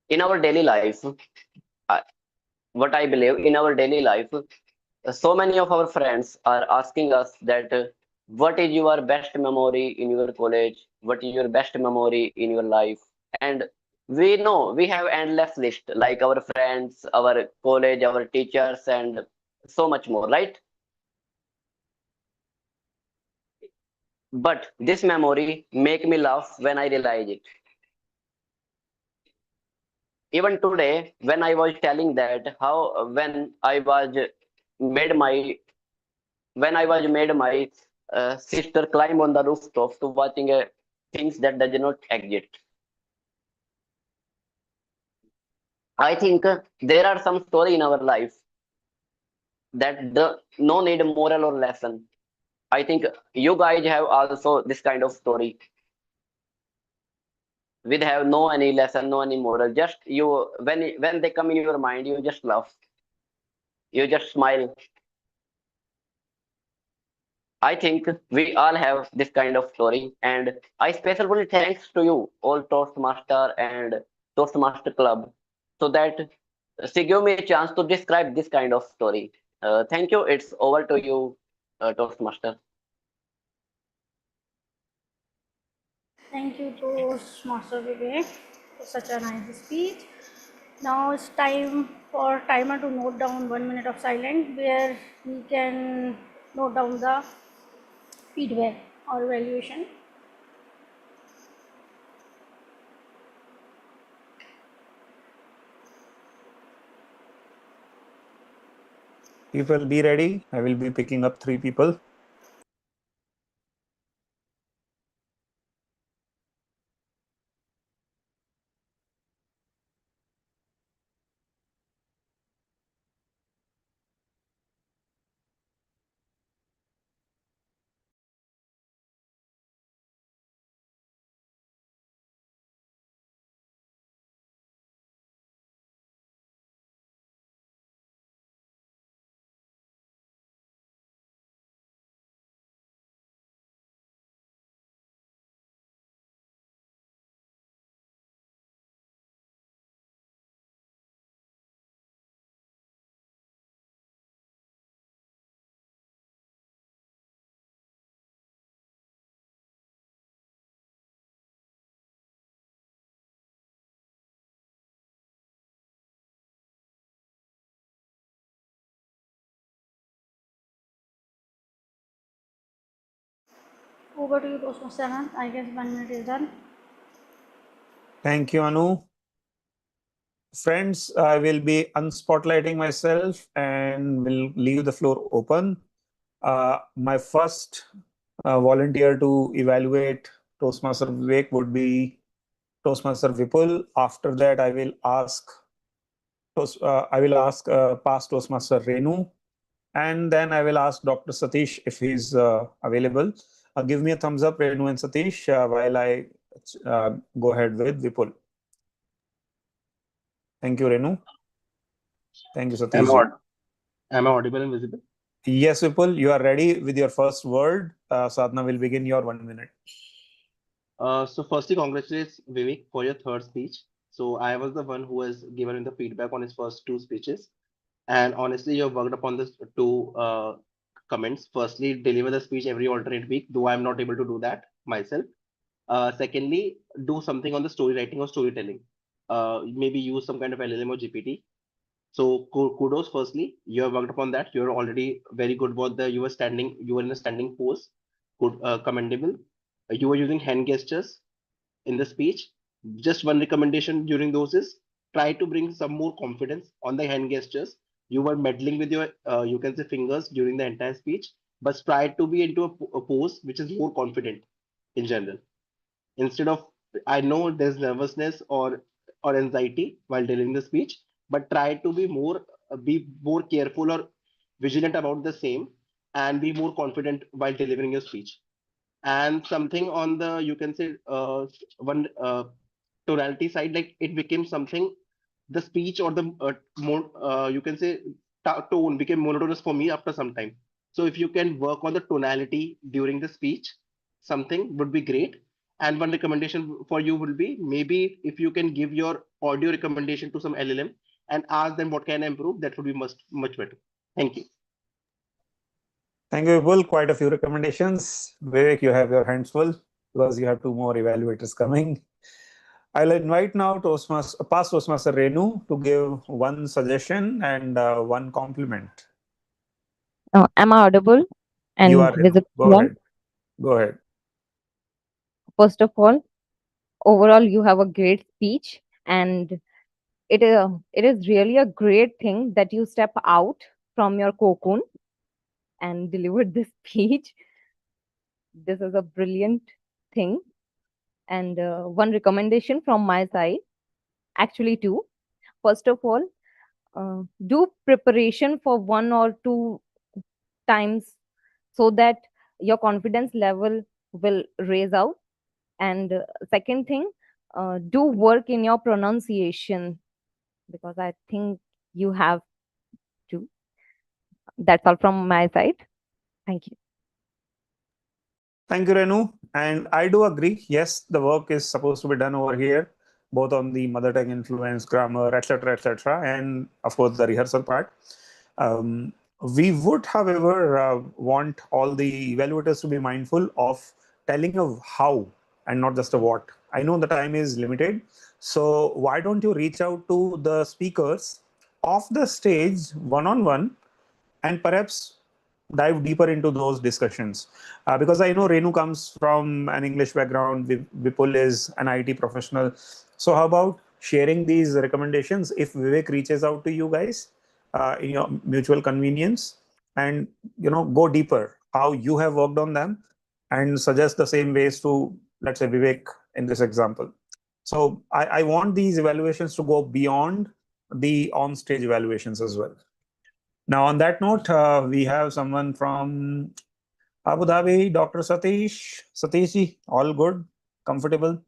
in our daily life, uh, what I believe in our daily life, so many of our friends are asking us that what is your best memory in your college? What is your best memory in your life? And we know we have endless list like our friends, our college, our teachers, and so much more, right? But this memory make me laugh when I realize it. Even today, when I was telling that how made my when I was made my sister climb on the rooftop to watching things that does not exist. I think there are some story in our life that no need moral or lesson. I think you guys have also this kind of story with have no any lesson, no any moral. Just you when they come in your mind, you just laugh, you just smile. I think we all have this kind of story, and I specially thanks to you, all Toastmaster and Toastmaster Club, so that she give me a chance to describe this kind of story. Thank you. It's over to you, Toastmaster. Thank you to Master Vivek for such a nice speech. Now it's time for timer to note down 1 minute of silence where we can note down the feedback or evaluation. People be ready. I will be picking up 3 people. Over to you, Toastmaster Anand. I guess 1 minute is done. Thank you, Anu. Friends, I will be unspotlighting myself and will leave the floor open. My first volunteer to evaluate Toastmaster Vivek would be Toastmaster Vipul. After that, I will ask past Toastmaster Renu, and then I will ask Dr. Satish if he's available. Give me a thumbs up, Renu and Satish, while I go ahead with Vipul. Thank you, Renu. Thank you, Am I, Satish. am I audible and visible? Yes, Vipul, you are ready with your first word. Sadhana will begin your 1 minute. So firstly, congratulations Vivek for your third speech. So I was the one who has given him the feedback on his first two speeches, and honestly, you have worked upon this two comments. Firstly, deliver the speech every alternate week, though I'm not able to do that myself. Secondly, do something on the story writing or storytelling. Maybe use some kind of LLM or GPT. So kudos. Firstly, you have worked upon that. You're already very good. What the you were standing, you were in a standing pose. Good, commendable. You were using hand gestures in the speech. Just one recommendation during those is try to bring some more confidence on the hand gestures. You were meddling with your, you can say, fingers during the entire speech, but try to be into a pose which is more confident in general. Instead of, I know there's nervousness or anxiety while delivering the speech, but try to be more careful or vigilant about the same, and be more confident while delivering your speech. And something on the, you can say, one tonality side, like it became something, the speech or the more, you can say, tone became monotonous for me after some time. So if you can work on the tonality during the speech, something would be great. And one recommendation for you will be, maybe if you can give your audio recommendation to some LLM and ask them what can I improve, that would be much better. Thank you. Thank you, Vipul. Quite a few recommendations. Vivek, you have your hands full because you have two more evaluators coming. I'll invite now past Toastmaster Renu to give one suggestion and one compliment. Am I audible You and are Renu. visible? Go ahead. Go ahead. First of all, overall, you have a great speech, and it is really a great thing that you step out from your cocoon and delivered this speech. This is a brilliant thing. And one recommendation from my side, actually two. First of all, do preparation for 1 or 2 times so that your confidence level will raise out. And second thing, do work in your pronunciation, because I think you have to. That's all from my side. Thank you. Thank you, Renu. And I do agree. Yes, the work is supposed to be done over here, both on the mother tongue influence, grammar, etc., and of course the rehearsal part. We would, however, want all the evaluators to be mindful of telling a how and not just a what. I know the time is limited, so why don't you reach out to the speakers off the stage one-on-one and perhaps dive deeper into those discussions, because I know Renu comes from an English background, Vipul is an IT professional. So how about sharing these recommendations if Vivek reaches out to you guys in your mutual convenience, and go deeper how you have worked on them and suggest the same ways to, let's say, Vivek in this example. So I want these evaluations to go beyond the on-stage evaluations as well. Now, on that note, we have someone from Abu Dhabi, Dr. Satish. Satish, all good? Comfortable?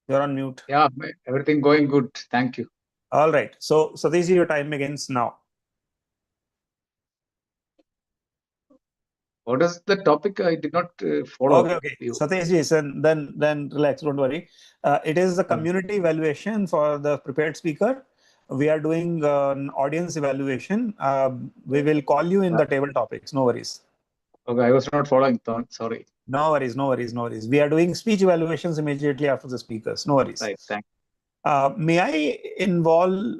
You're on mute. Yeah, everything going good. Thank you. All right. So, Satish, your time begins now. What is the topic? I did not follow. Okay. Satish, then relax. Don't worry. It is the community evaluation for the prepared speaker. We are doing an audience evaluation. We will call you in the table topics. No worries. Okay, I was not following. Sorry. No worries. We are doing speech evaluations immediately after the speakers. No worries. Right. Thanks. May I involve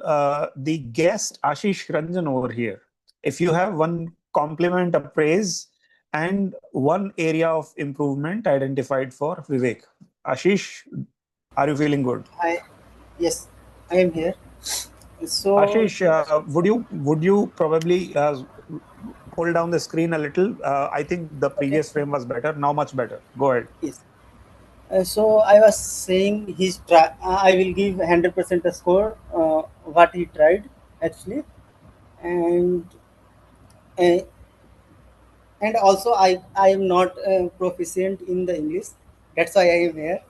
the guest Ashish Ranjan over here? If you have one compliment, a praise, and one area of improvement identified for Vivek. Ashish, are you feeling good? Yes, I am here. So Ashish, would you probably pull down the screen a little? I think the okay, previous frame was better. Now much better. Go ahead. yes. So I was saying his try. I will give 100% a score. What he tried actually, and uh, and also I am not proficient in the English. That's why I am here.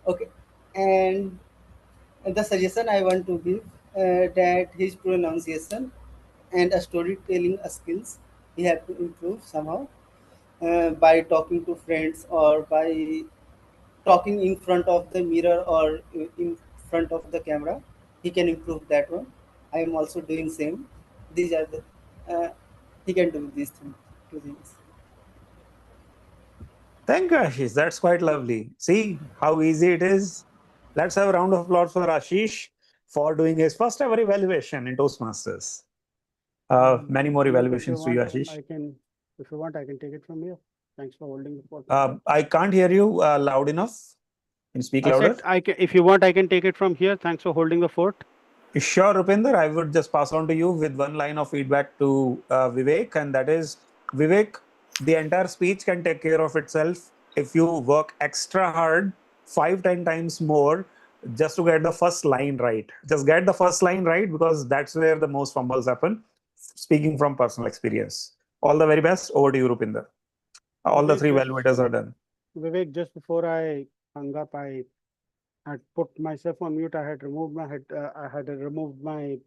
Okay, and the suggestion I want to give that his pronunciation and storytelling skills he have to improve somehow by talking to friends or by talking in front of the mirror or in front of the camera. He can improve that one. I am also doing same. These are the he can do these things, two things. Thank you, Ashish. That's quite lovely. See how easy it is. Let's have a round of applause for Ashish for doing his first ever evaluation in Toastmasters. Many more Puneet, if you evaluations to you, want, Ashish. if you want, I can take it from here. Thanks for holding the fort. I can't hear you loud enough. Can you speak I louder? said, if you want, I can take it from here. Thanks for holding the fort. Sure, Rupinder. I would just pass on to you with one line of feedback to Vivek, and that is, Vivek, the entire speech can take care of itself if you work extra hard, 5, 10 times more, just to get the first line right. Just get the first line right, because that's where the most fumbles happen. Speaking from personal experience. All the very best. Over to you, Rupinder. All the Vivek, three evaluators are done. Vivek, just before I hung up, I had put myself on mute. I had removed my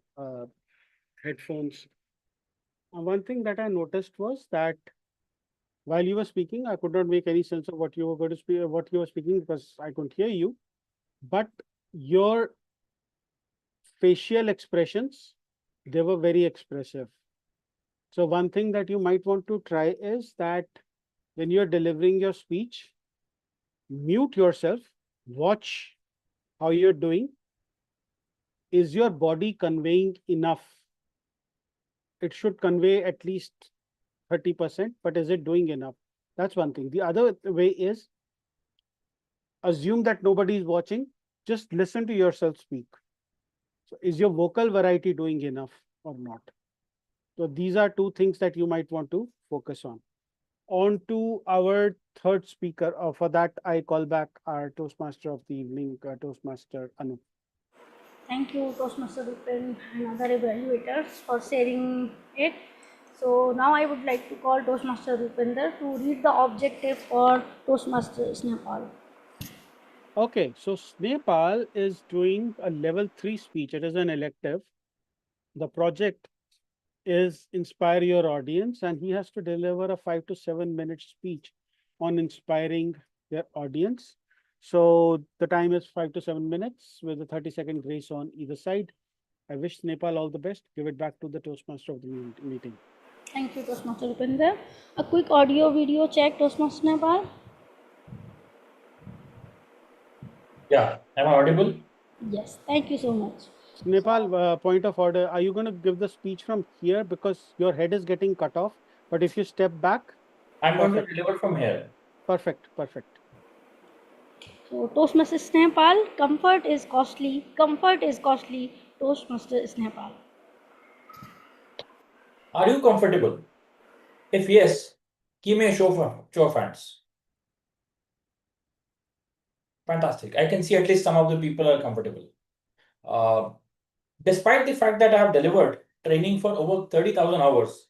headphones. And one thing that I noticed was that while you were speaking, I could not make any sense of what you were going to speak, what you were speaking, because I couldn't hear you. But your facial expressions, they were very expressive. So one thing that you might want to try is that when you're delivering your speech, mute yourself, watch how you're doing. Is your body conveying enough? It should convey at least 30%, but is it doing enough? That's one thing. The other way is assume that nobody is watching, just listen to yourself speak. So is your vocal variety doing enough or not? So these are two things that you might want to focus on. On to our third speaker. For that, I call back our Toastmaster of the evening, Toastmaster Anu. Thank you, Toastmaster Rupen and other evaluators for sharing it. So now I would like to call Toastmaster Rupinder to read the objective for Toastmaster Nepal. Okay, so Nepal is doing a level 3 speech. It is an elective. The project is inspire your audience, and he has to deliver a 5 to 7 minute speech on inspiring their audience. So the time is 5 to 7 minutes with a 30-second grace on either side. I wish Nepal all the best. Give it back to the Toastmaster of the meeting. Thank you, Toastmaster Rupinder. A quick audio video check, Toastmaster Nepal. Yeah, am I audible? Yes, thank you so much. Nepal, point of order. Are you going to give the speech from here because your head is getting cut off? But if you step back, I'm going to perfect. deliver from here. Perfect, perfect. So Toastmaster Nepal, comfort is costly. Comfort is costly. Toastmaster Nepal. Are you comfortable? If yes, give me a show of hands. Fantastic. I can see at least some of the people are comfortable. Despite the fact that I have delivered training for over 30,000 hours,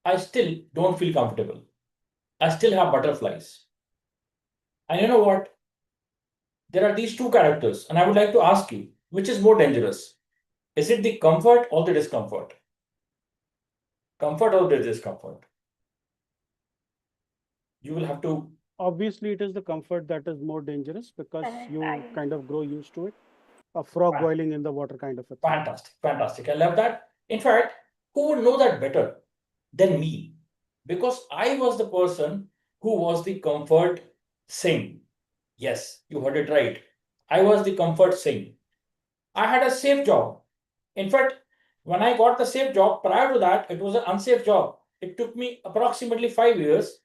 I still don't feel comfortable. I still have butterflies. And you know what? There are these two characters, and I would like to ask you, which is more dangerous? Is it the comfort or the discomfort? Comfort or the discomfort? You will have to. Obviously, it is the comfort that is more dangerous because you kind of grow used to it. A frog boiling in the water kind of a thing. Fantastic, fantastic. I love that. In fact, who would know that better than me? Because I was the person who was the comfort Singh. Yes, you heard it right. I was the comfort Singh. I had a safe job. In fact, when I got the safe job, prior to that, it was an unsafe job. it took me approximately 5 years,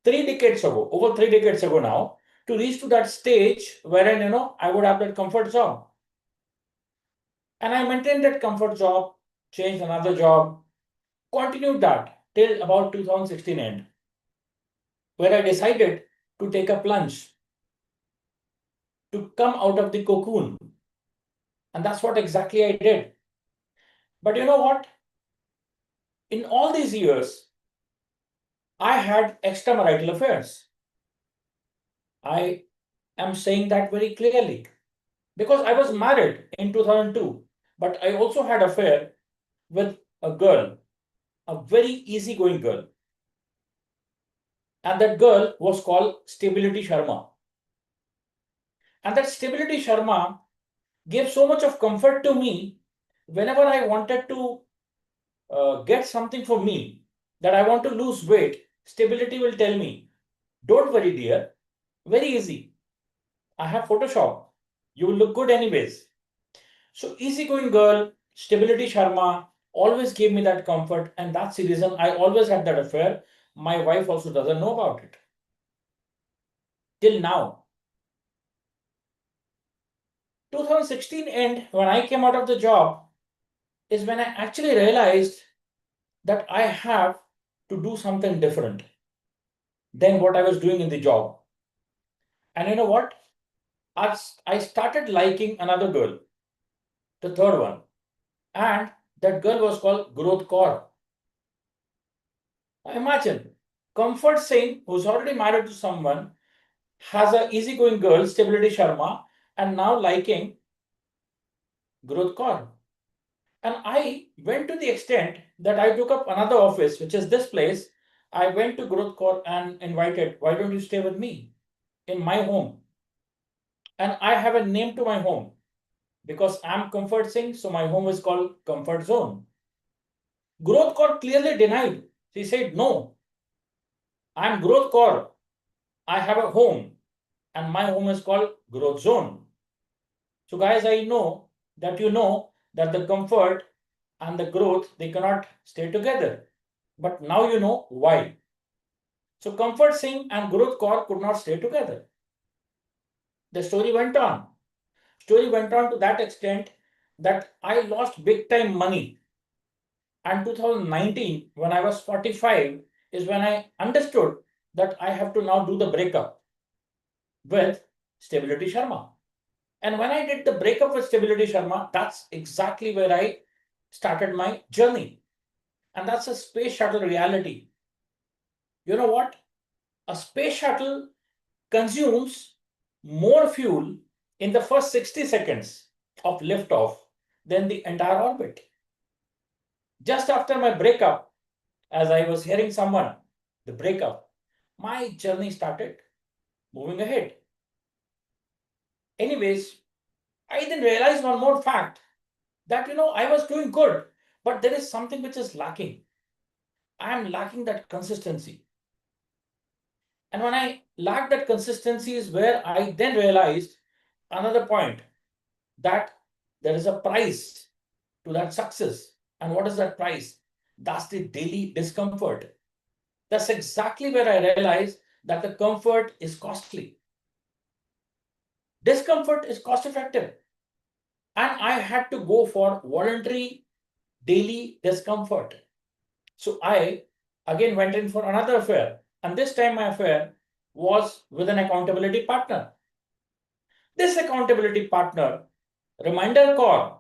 3 decades ago, over 3 decades ago now, to reach to that stage wherein, I would have that comfort zone. And I maintained that comfort job, changed another job, continued that till about 2016 end, where I decided to take a plunge, to come out of the cocoon. And that's what exactly I did. But you know what? In all these years, I had extramarital affairs. I am saying that very clearly because I was married in 2002, but I also had affair with a girl, a very easygoing girl. And that girl was called Stability Sharma. And that Stability Sharma gave so much of comfort to me whenever I wanted to get something for me, that I want to lose weight. Stability will tell me, don't worry, dear, very easy. I have Photoshop. You will look good anyways. So easygoing girl, Stability Sharma always gave me that comfort, and that's the reason I always had that affair. My wife also doesn't know about it. Till now. 2016 end, when I came out of the job, is when I actually realized that I have to do something different than what I was doing in the job. And you know what? I started liking another girl, the third one. And that girl was called Growth Kaur. Imagine, Comfort Singh, who's already married to someone, has a easygoing girl, Stability Sharma, and now liking Growth Kaur. And I went to the extent that I took up another office, which is this place. I went to Growth Kaur and invited, why don't you stay with me in my home? And I have a name to my home because I'm Comfort Singh, so my home is called Comfort Zone. Growth Kaur clearly denied. She said, no, I'm Growth Kaur. I have a home and my home is called Growth Zone. So guys, I know that you know that the comfort and the growth, they cannot stay together. But now you know why. So Comfort Singh and Growth Kaur could not stay together. The story went on. Story went on to that extent that I lost big time money. And 2019, when I was 45, is when I understood that I have to now do the breakup with Stability Sharma. And when I did the breakup with Stability Sharma, that's exactly where I started my journey. And that's a space shuttle reality. You know what? A space shuttle consumes more fuel in the first 60 seconds of liftoff than the entire orbit. Just after my breakup, as I was hearing someone, the breakup, my journey started moving ahead. Anyways, I then realized one more fact that, I was doing good, but there is something which is lacking. I am lacking that consistency. And when I lack that consistency is where I then realized another point, that there is a price to that success. And what is that price? That's the daily discomfort. That's exactly where I realized that the comfort is costly. Discomfort is cost effective. And I had to go for voluntary daily discomfort. So I again went in for another affair. And this time my affair was with an accountability partner. This accountability partner, Reminder Kaur,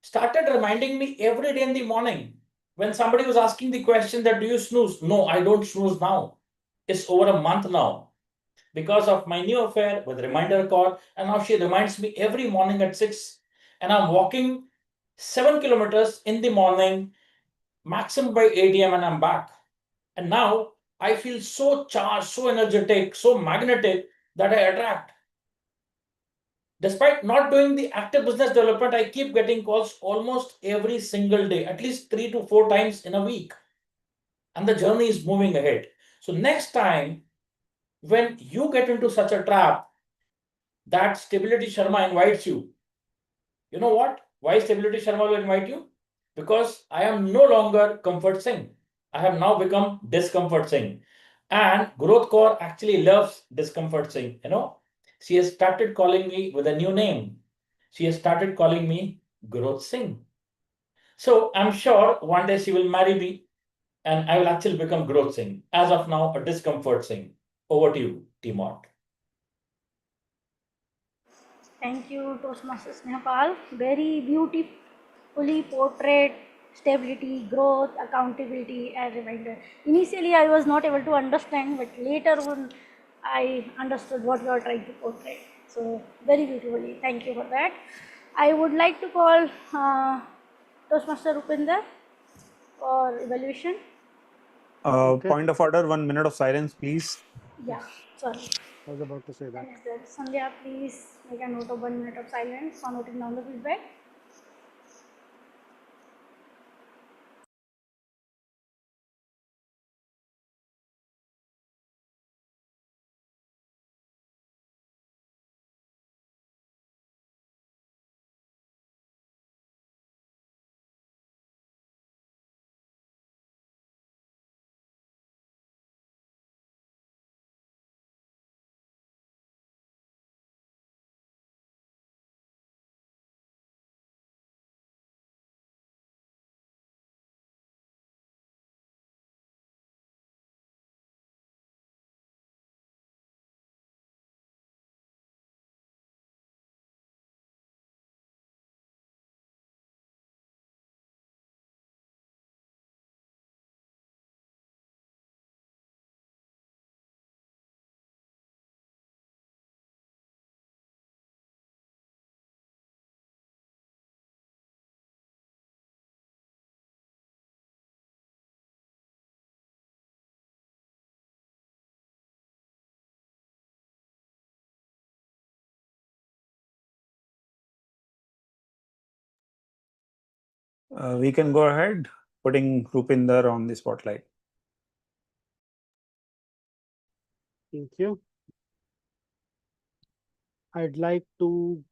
started reminding me every day in the morning when somebody was asking the question that, do you snooze? No, I don't snooze now. It's over a month now because of my new affair with Reminder Kaur. And now she reminds me every morning at 6. And I'm walking 7 kilometers in the morning, maximum by 8 a.m. and I'm back. And now I feel so charged, so energetic, so magnetic that I attract. Despite not doing the active business development, I keep getting calls almost every single day, at least 3 to 4 times in a week. And the journey is moving ahead. So next time, when you get into such a trap that Stability Sharma invites you, you know what? Why Stability Sharma will invite you? because I am no longer Comfort Singh. I have now become Discomfort Singh. And Growth Core actually loves Discomfort Singh. She has started calling me with a new name. She has started calling me Growth Singh. So I'm sure one day she will marry me and I will actually become Growth Singh. As of now, a Discomfort Singh. Over to you, Timot. Thank you, Toastmasters Nepal. Very beautifully portrayed stability, growth, accountability, and reminder. Initially, I was not able to understand, but later on, I understood what you are trying to portray. So, very beautifully. Thank you for that. I would like to call Toastmaster Rupinder for evaluation. Point of order, 1 minute of silence, please. Yeah, sorry. I was about to say that. Sandhya, please make a note of 1 minute of silence for noting down the feedback. We can go ahead, putting Rupinder on the spotlight. Thank you. I would like to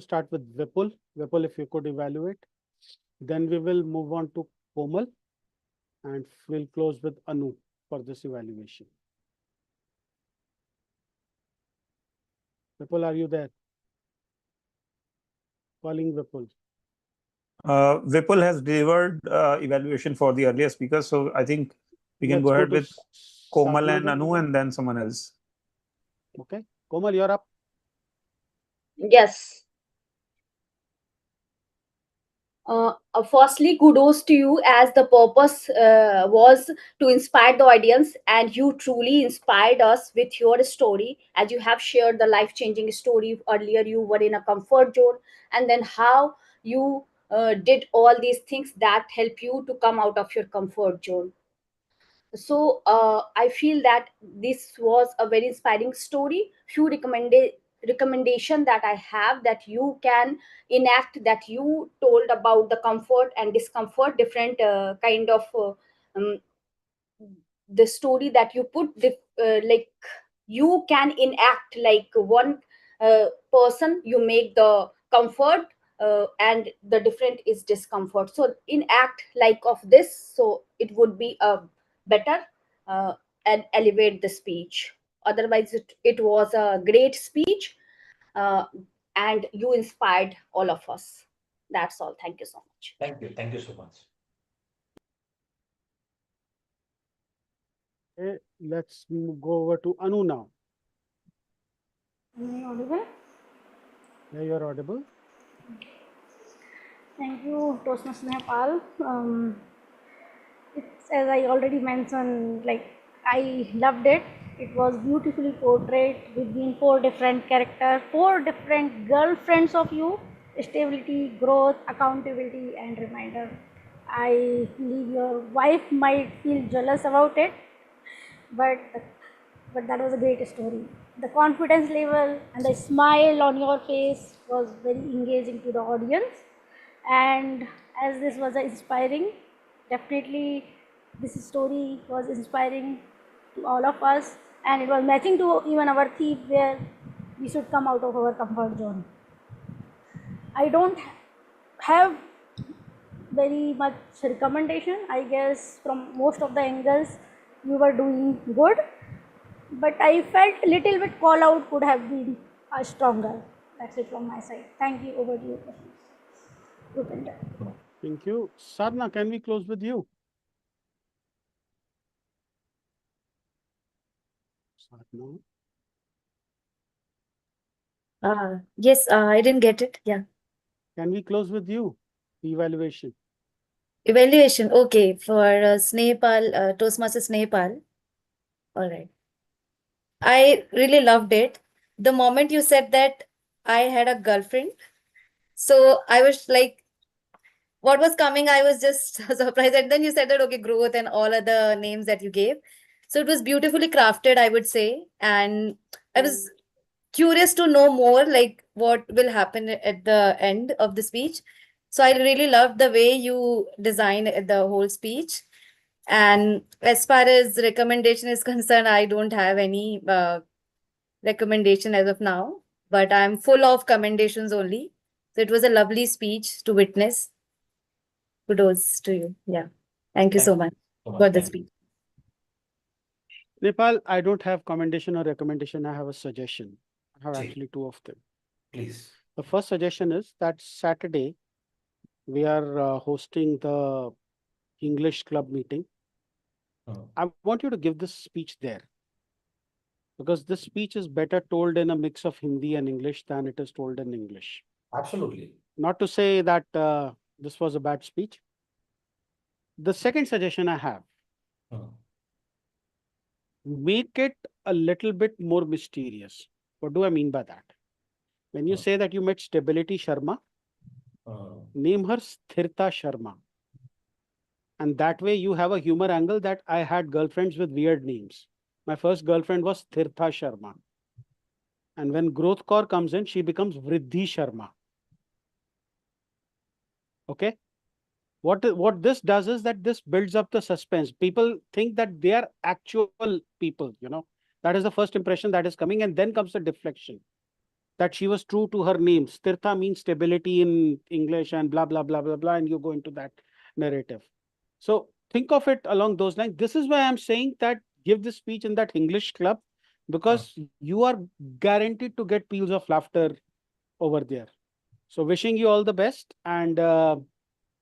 start with Vipul. Vipul, if you could evaluate. Then we will move on to Komal and we'll close with Anu for this evaluation. Vipul, are you there? Calling Vipul. Vipul has delivered evaluation for the earlier speaker, so I think we can go ahead with Komal and Anu and then someone else. Okay, Komal, you're up. Yes. Firstly, kudos to you, as the purpose was to inspire the audience, and you truly inspired us with your story. As you have shared the life-changing story earlier, you were in a comfort zone, and then how you did all these things that help you to come out of your comfort zone. So I feel that this was a very inspiring story. Few recommendation that I have that you can enact, that you told about the comfort and discomfort, different kind of um, the story that you put, like you can enact like one person, you make the comfort and the different is discomfort, so enact like of this, so it would be a better uh, and elevate the speech. Otherwise it was a great speech, uh, and you inspired all of us. That's all. Thank you so much. Thank you. Thank you so much. Okay, let's go over to Anu now. Am I audible? Yeah, you're audible. Thank you, Toastmasters Nepal. It's, as I already mentioned, like I loved it. It was beautifully portrayed between 4 different characters, 4 different girlfriends of you: stability, growth, accountability, and reminder. I believe your wife might feel jealous about it, but that was a great story. The confidence level and the smile on your face was very engaging to the audience, and as this was inspiring, definitely this story was inspiring to all of us, and it was matching to even our theme where we should come out of our comfort zone. I don't have very much recommendation. I guess from most of the angles you were doing good, but I felt a little bit call out could have been stronger. That's it from my side. Thank you. Over to you, Rupinder. Thank you. Sadhna, can we close with you? Sadhna. Yes, I didn't get it. Yeah. Can we close with you? Evaluation. Evaluation. Okay. For Snehpal, Toastmaster Snehpal. All right. I really loved it. The moment you said that I had a girlfriend, so I was like, what was coming, I was just surprised. And then you said that, okay, growth and all other names that you gave. So it was beautifully crafted, I would say. And I was curious to know more, like what will happen at the end of the speech. So I really loved the way you designed the whole speech. And as far as recommendation is concerned, I don't have any recommendation as of now, but I'm full of commendations only. So it was a lovely speech to witness. Kudos to you. Yeah. Thank you so much for the speech. Nepal, I don't have commendation or recommendation. I have a suggestion. I have actually two of them. Please. The first suggestion is that Saturday we are hosting the English club meeting. I want you to give this speech there, because this speech is better told in a mix of Hindi and English than it is told in English. Absolutely. Not to say that this was a bad speech. The second suggestion I have, make it a little bit more mysterious. What do I mean by that? When you say that you met Stability Sharma, name her Sthirta Sharma. And that way you have a humor angle that I had girlfriends with weird names. My first girlfriend was Sthirtha Sharma. And when Growth Core comes in, she becomes Vriddhi Sharma. Okay? What this does is that this builds up the suspense. People think that they are actual people, you know. That is the first impression that is coming, and then comes the deflection. That she was true to her name. Sthirtha means stability in English and blah, blah, blah, blah, blah, and you go into that narrative. So think of it along those lines. This is why I'm saying that give this speech in that English club, because you are guaranteed to get peals of laughter over there. So wishing you all the best, and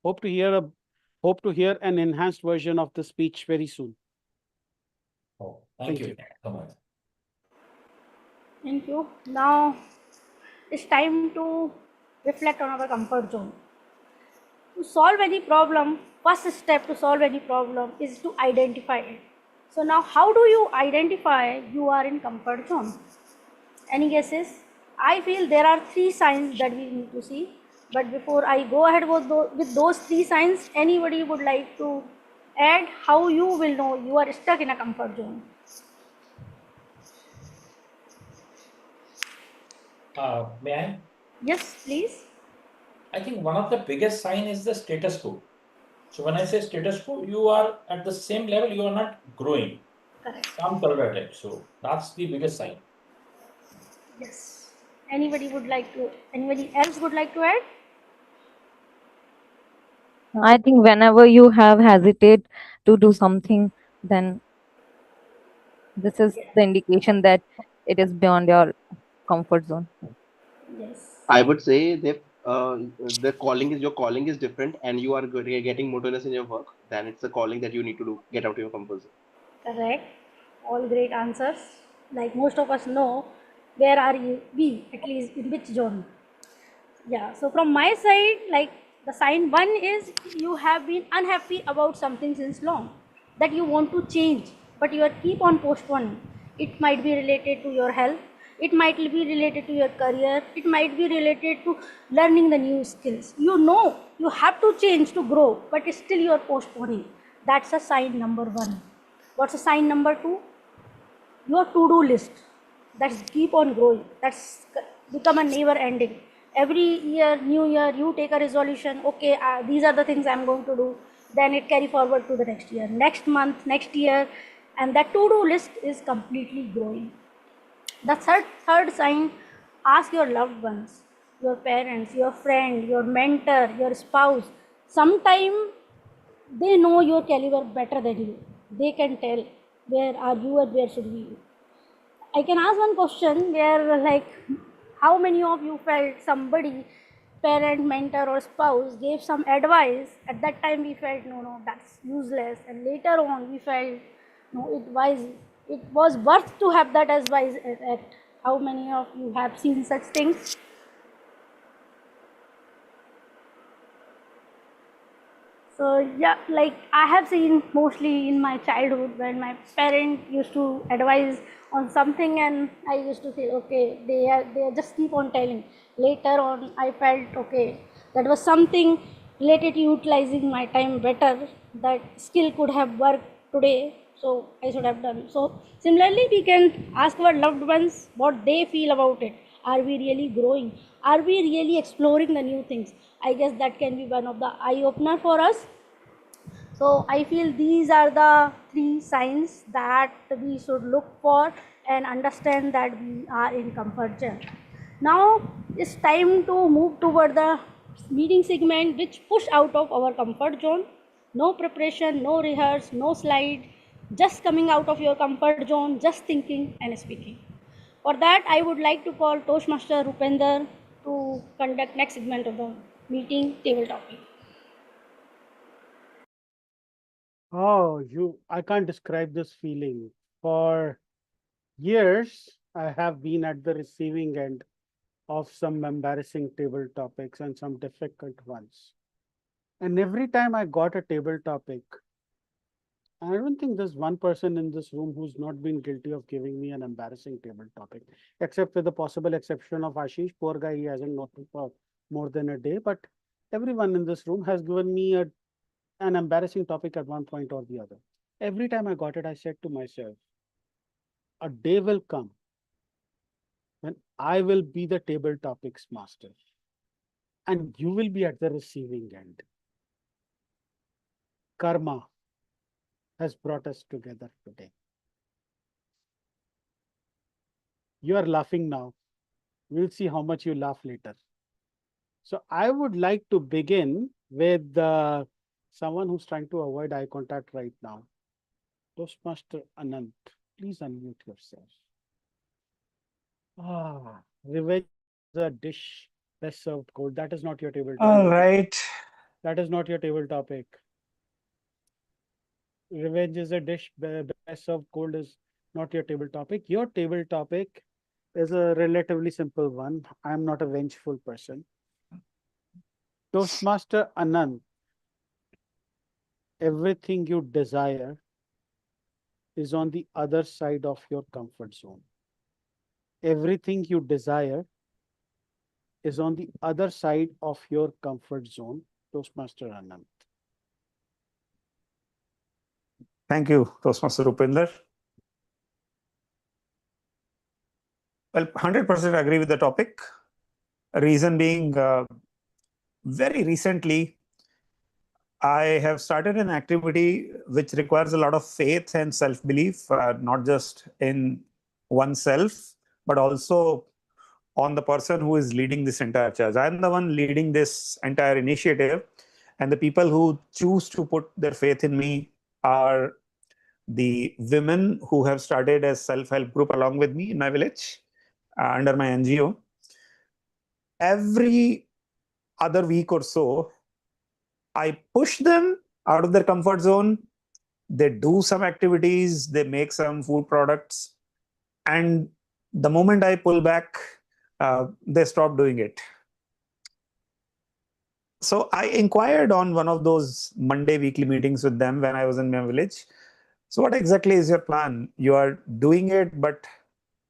hope to hear an enhanced version of the speech very soon. Thank you so much. Thank you. Now it's time to reflect on our comfort zone. To solve any problem, first step to solve any problem is to identify it. So now how do you identify you are in comfort zone? Any guesses? I feel there are 3 signs that we need to see. But before I go ahead with those 3 signs, anybody would like to add how you will know you are stuck in a comfort zone? May I? Yes, please. I think one of the biggest sign is the status quo. So when I say status quo, you are at the same level, you are not growing. Correct. Some tolerate. So that's the biggest sign. Yes. Anybody else would like to add? I think whenever you have hesitate to do something, then this is the indication that it is beyond your comfort zone. Yes. I would say that your calling is different, and you are getting monotonous in your work. Then it's a calling that you need to do. Get out of your comfort zone. Correct. All great answers. Like most of us know, where are we, at least in which zone? Yeah, so from my side, like the sign 1 is you have been unhappy about something since long, that you want to change, but you are keep on postponing. It might be related to your health, it might be related to your career, it might be related to learning the new skills. You know you have to change to grow, but still you are postponing. That's a sign number 1. What's a sign number 2? Your to-do list that's keep on growing, that's become a never ending. Every year, new year, you take a resolution. Okay, these are the things I'm going to do. Then it carry forward to the next year, next month, next year, and that to-do list is completely growing. The third sign, ask your loved ones, your parents, your friend, your mentor, your spouse. sometime they know your caliber better than you. They can tell where are you and where should we. I can ask one question where, like, how many of you felt somebody, parent, mentor, or spouse, gave some advice? At that time, we felt, no, that's useless, and later on, we felt, no, it was worth to have that advice. How many of you have seen such things? So yeah, like I have seen mostly in my childhood when my parent used to advise on something, and I used to feel okay, they just keep on telling. Later on, I felt okay, that was something related to utilizing my time better. That skill could have worked today, so I should have done. So similarly, we can ask our loved ones what they feel about it. Are we really growing? Are we really exploring the new things? I guess that can be one of the eye opener for us. So I feel these are the 3 signs that we should look for and understand that we are in comfort zone. Now it's time to move toward the meeting segment which push out of our comfort zone. No preparation, no rehearse, no slide, just coming out of your comfort zone, just thinking and speaking. For that, I would like to call Toastmaster Rupender to conduct next segment of the meeting, table topic. Oh, I can't describe this feeling. For years, I have been at the receiving end of some embarrassing table topics and some difficult ones. And every time I got a table topic, I don't think there's one person in this room who's not been guilty of giving me an embarrassing table topic, except with the possible exception of Ashish. Poor guy, he hasn't noted for more than a day, but everyone in this room has given me an embarrassing topic at one point or the other. Every time I got it, I said to myself, a day will come when I will be the table topics master and you will be at the receiving end. Karma has brought us together today. You are laughing now. We'll see how much you laugh later. So I would like to begin with someone who's trying to avoid eye contact right now. Toastmaster Anant, please unmute yourself. Revenge is a dish best served cold. That is not your table topic. All right. That is not your table topic. Revenge is a dish best served cold is not your table topic. Your table topic is a relatively simple one. I am not a vengeful person. Toastmaster Anand, everything you desire is on the other side of your comfort zone. Everything you desire is on the other side of your comfort zone. Toastmaster Anand. Thank you, Toastmaster Rupinder. Well, 100% agree with the topic. Reason being, very recently, I have started an activity which requires a lot of faith and self-belief, not just in oneself, but also on the person who is leading this entire charge. I'm the one leading this entire initiative, and the people who choose to put their faith in me are the women who have started a self-help group along with me in my village under my NGO. Every other week or so, I push them out of their comfort zone. They do some activities, they make some food products, and the moment I pull back, they stop doing it. So I inquired on one of those Monday weekly meetings with them when I was in my village. So what exactly is your plan? You are doing it, but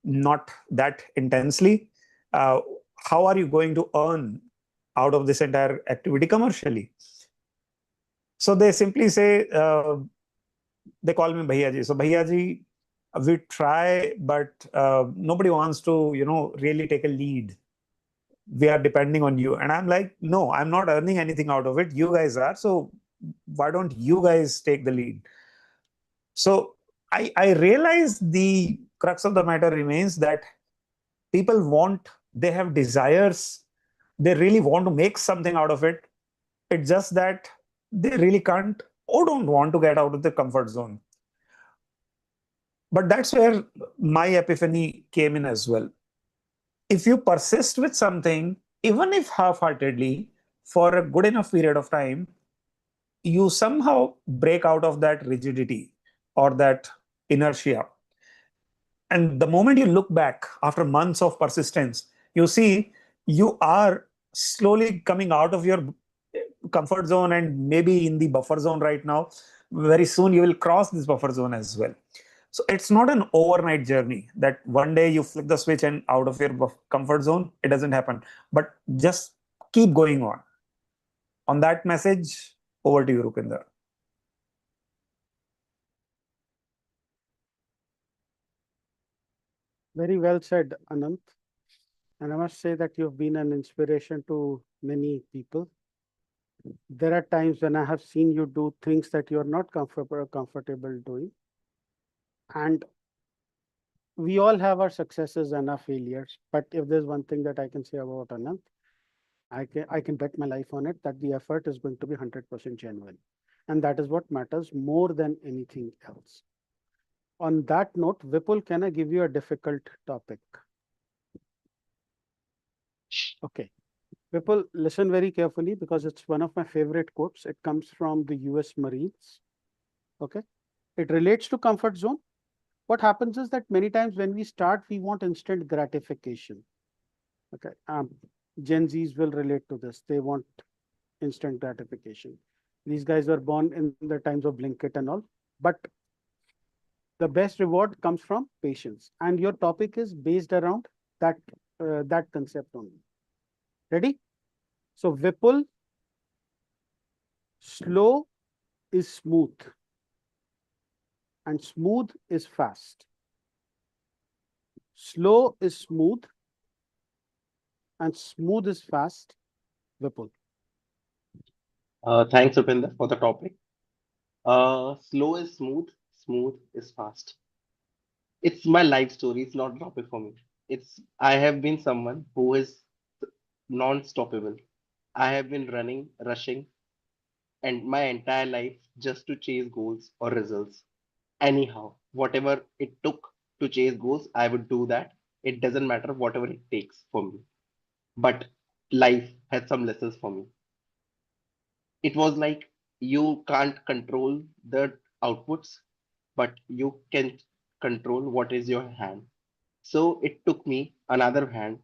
not that intensely. How are you going to earn out of this entire activity commercially? So they simply say, they call me Bhaiya Ji. So Bhaiya Ji, we try, but nobody wants to, really take a lead. We are depending on you. And I'm like, no, I'm not earning anything out of it. You guys are. So why don't you guys take the lead? So I realize the crux of the matter remains that people they have desires, they really want to make something out of it, It's just that they really can't or don't want to get out of the comfort zone. But that's where my epiphany came in as well. If you persist with something, even if half-heartedly, for a good enough period of time, you somehow break out of that rigidity or that inertia. And the moment you look back after months of persistence, you see you are slowly coming out of your comfort zone and maybe in the buffer zone right now. Very soon you will cross this buffer zone as well. So it's not an overnight journey that one day you flick the switch and out of your comfort zone. It doesn't happen. But just keep going on. On that message, over to you, Rupinder. Very well said, Anant. And I must say that you've been an inspiration to many people. There are times when I have seen you do things that you're not comfortable doing. And we all have our successes and our failures. But if there's one thing that I can say about Anant, I can bet my life on it that the effort is going to be 100% genuine. And that is what matters more than anything else. On that note, Vipul, can I give you a difficult topic? Okay. Vipul, listen very carefully because it's one of my favorite quotes. It comes from the US Marines. Okay. It relates to comfort zone. What happens is that many times when we start, we want instant gratification. Okay. Gen Zs will relate to this. They want instant gratification. These guys were born in the times of Blinkit and all. But the best reward comes from patience. And your topic is based around that concept only. Ready? So Vipul, slow is smooth and smooth is fast. Slow is smooth and smooth is fast. Vipul. Thanks, Rupinder, for the topic. Slow is smooth, smooth is fast. It's my life story. It's not a topic for me. I have been someone who is non-stoppable. I have been running, rushing, and my entire life just to chase goals or results. Anyhow, whatever it took to chase goals, I would do that. It doesn't matter whatever it takes for me. But life had some lessons for me. It was like you can't control the outputs, but you can control what is your hand. So it took me another hand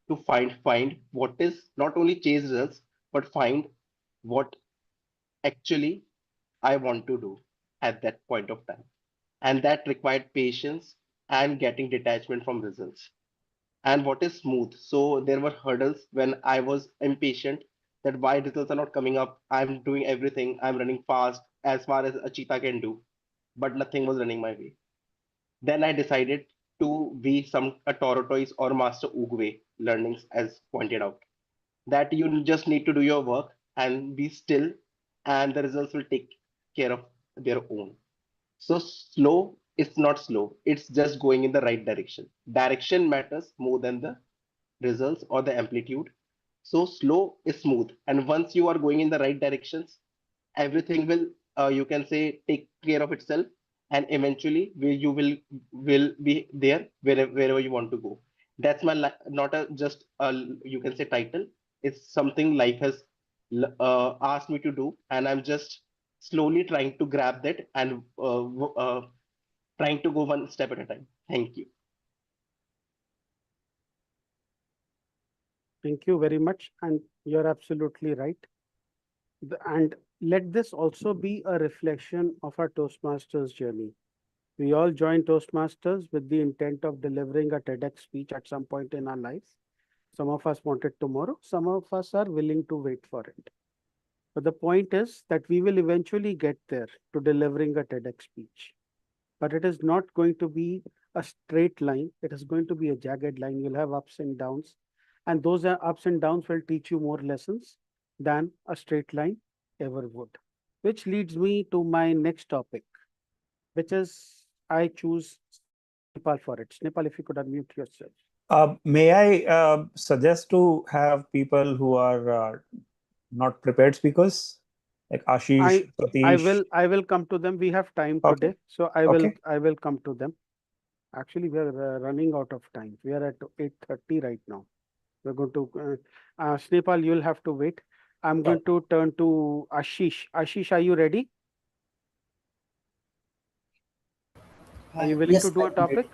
to find what is not only chase results, but find what actually I want to do at that point of time. And that required patience and getting detachment from results. And what is smooth? So there were hurdles when I was impatient that why results are not coming up. I'm doing everything, I'm running fast as far as a cheetah can do, but nothing was running my way. Then I decided to be a tortoise or master Ugwe learnings as pointed out. That you just need to do your work and be still, and the results will take care of their own. So slow is not slow. It's just going in the right direction. Direction matters more than the results or the amplitude. So slow is smooth. And once you are going in the right directions, everything will, you can say, take care of itself. And eventually you will be there wherever you want to go. That's not a just you can say title. It's something life has asked me to do, and I'm just slowly trying to grab that and trying to go one step at a time. Thank you. Thank you very much. And you're absolutely right. And let this also be a reflection of our Toastmasters journey. We all joined Toastmasters with the intent of delivering a TEDx speech at some point in our lives. Some of us want it tomorrow, some of us are willing to wait for it. But the point is that we will eventually get there to delivering a TEDx speech. But it is not going to be a straight line. It is going to be a jagged line. You'll have ups and downs. And those ups and downs will teach you more lessons than a straight line ever would. Which leads me to my next topic, which is I choose Nepal for it. Nepal, if you could unmute yourself. May I suggest to have people who are not prepared speakers, like Ashish, Satish. I will come to them. We have time Okay. today, so Okay. I will come to them. Actually, we are running out of time. We are at 8:30 right now. We're going to Snehpal, you'll have to wait. I'm going to turn to Ashish. Ashish, are you ready? Are you willing to Yes, do I a am ready. topic?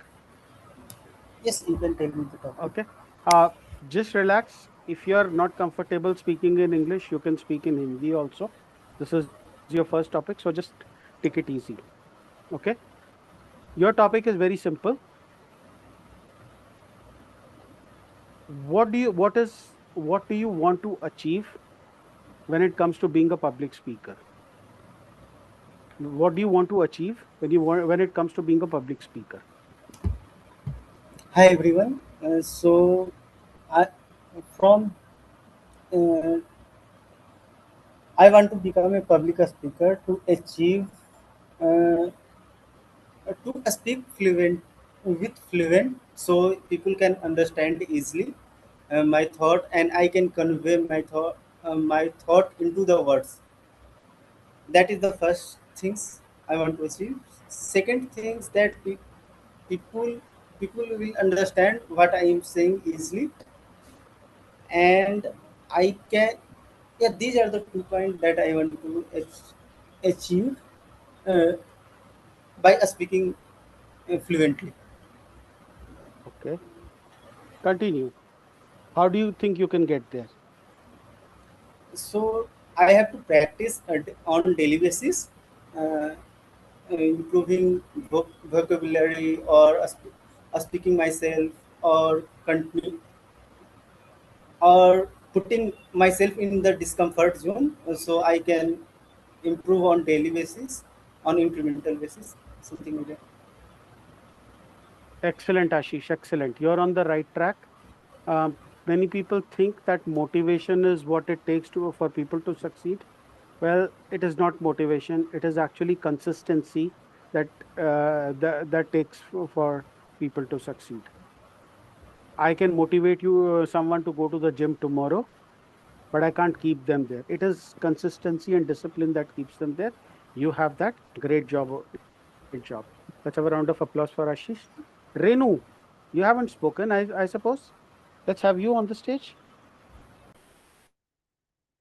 Yes, you can tell me the topic. Okay. Just relax. If you are not comfortable speaking in English, you can speak in Hindi also. This is your first topic, so just take it easy. Okay. Your topic is very simple. What do you want to achieve when it comes to being a public speaker? What do you want to achieve when it comes to being a public speaker? Hi everyone. I from I want to become a public speaker to achieve uh, to speak fluent with fluent so people can understand easily my thought and I can convey my thought into the words. That is the first things I want to achieve. Second things that people people will understand what I am saying easily, and I can, yeah, these are the 2 points that I want to achieve uh, by speaking fluently. Okay. Continue. How do you think you can get there? So I have to practice on daily basis, uh, improving vocabulary or speaking myself or continue or putting myself in the discomfort zone so I can improve on daily basis, on incremental basis, something like that. Excellent, Ashish. Excellent. You're on the right track. Many people think that motivation is what it takes to for people to succeed. Well, it is not motivation. It is actually consistency that that takes for people to succeed. I can motivate someone to go to the gym tomorrow, but I can't keep them there. It is consistency and discipline that keeps them there. You have that. Great job. Great job. Let's have a round of applause for Ashish. Renu, you haven't spoken, I suppose. Let's have you on the stage.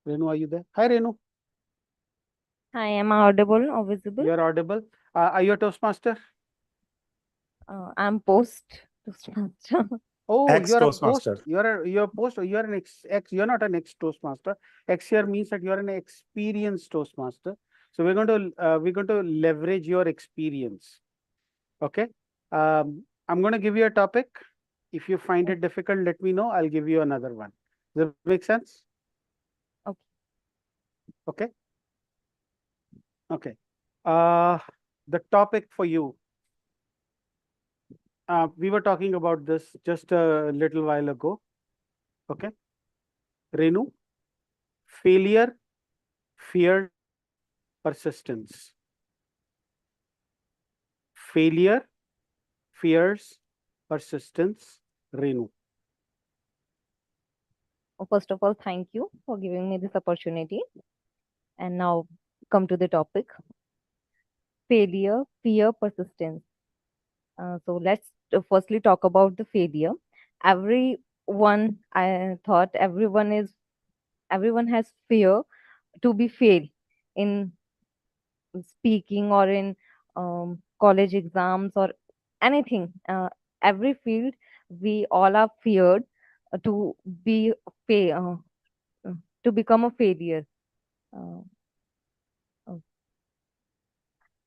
Renu, are you there? Hi, Renu. Hi, am I audible or visible? You're audible. Are you a Toastmaster? I'm post Toastmaster. Oh, you're a post. Ex-Toastmaster. You're a post. You're an ex. You're not an ex Toastmaster. Ex here means that you're an experienced Toastmaster. So we're going to leverage your experience. Okay. I'm going to give you a topic. If you find it difficult, let me know. I'll give you another one. Does that make sense? Okay. Okay. Okay. Uh, the topic for you. We were talking about this just a little while ago. Okay. Renu, failure, fears, persistence. Failure, fears, persistence. Renu. First of all, thank you for giving me this opportunity. And now come to the topic: failure, fear, persistence. So let's firstly talk about the failure. Everyone, I thought everyone has fear to be fail in speaking or in college exams or anything. Every field, we all are feared to be uh, to become a failure. Uh, uh,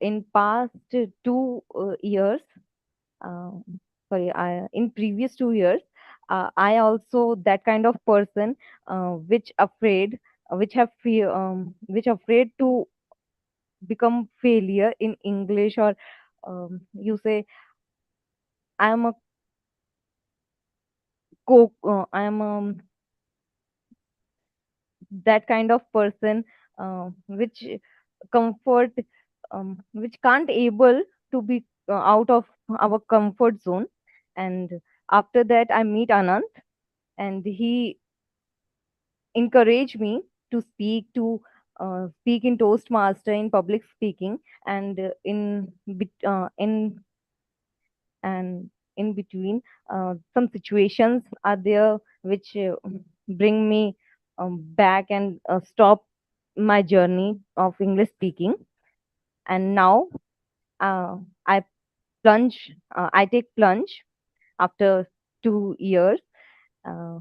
in past 2 years, uh, in previous 2 years, I also that kind of person which afraid, which have fear, which afraid to become failure in English, or you say I am a I am that kind of person which comfort, which can't able to be out of our comfort zone. And after that I meet Anand, and he encouraged me to speak in Toastmaster in public speaking, and in between, some situations are there which bring me back and stop my journey of English speaking. And now uh, I I take plunge after 2 years, uh,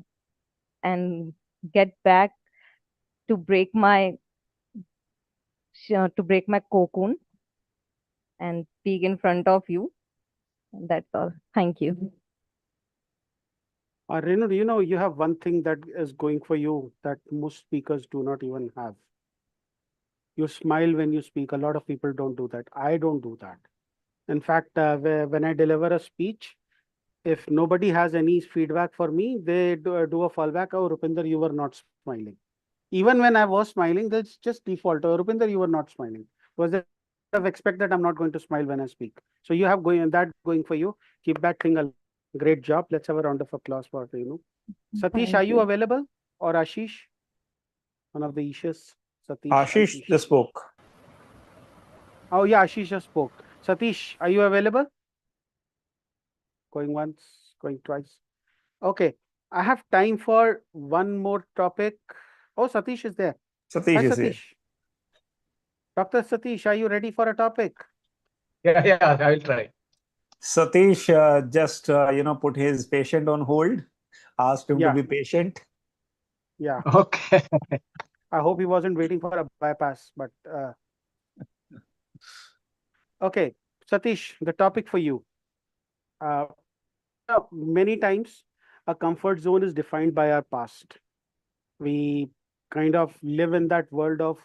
and get back to break my cocoon and speak in front of you. That's all. Thank you. Renu, you have one thing that is going for you that most speakers do not even have. You smile when you speak. A lot of people don't do that. I don't do that. In fact, when I deliver a speech, if nobody has any feedback for me, they do a fallback. Oh, Rupinder, you were not smiling. Even when I was smiling, that's just default. Oh, Rupinder, you were not smiling. Because they would have expected that I'm not going to smile when I speak. So you have that going for you. Keep that thing alive. Great job. Let's have a round of applause for Renu. Satish, Thank are you you. available? Or Ashish? One of the Ishas. Satish, Ashish Ashish. just spoke. Oh, yeah, Ashish just spoke. Satish, are you available? Going once, going twice. Okay, I have time for one more topic. Oh, Satish is there. Hi, Satish is here. Satish. Dr. Satish, are you ready for a topic? Yeah, I will try. Satish just put his patient on hold, asked him to Yeah, be patient. yeah. Okay. I hope he wasn't waiting for a bypass, but okay. Satish, the topic for you. Uh, Many times a comfort zone is defined by our past. We kind of live in that world of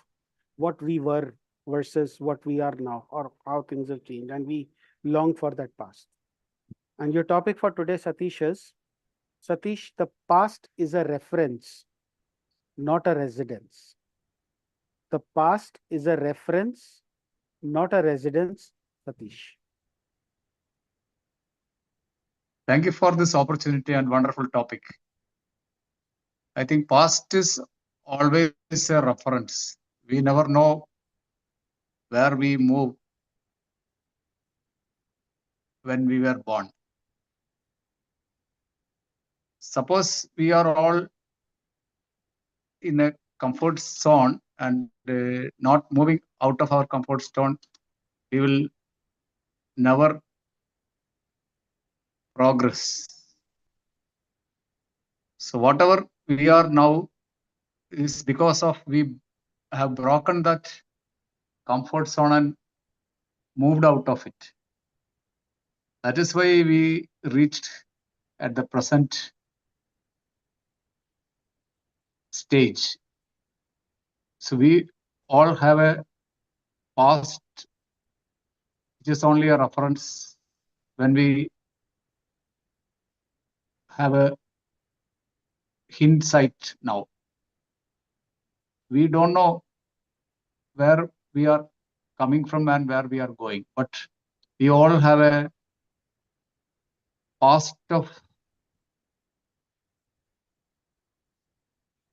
what we were versus what we are now, or how things have changed, and we long for that past. And your topic for today, Satish, is Satish, the past is a reference, not a residence. The past is a reference, not a residence, Satish. Thank you for this opportunity and wonderful topic. I think past is always a reference. We never know where we move when we were born. Suppose we are all in a comfort zone and not moving out of our comfort zone, we will never progress. So whatever we are now is because of we have broken that comfort zone and moved out of it. That is why we reached at the present stage. So we all have a past, which is only a reference when we have a hindsight now. We don't know where we are coming from and where we are going, but we all have a past of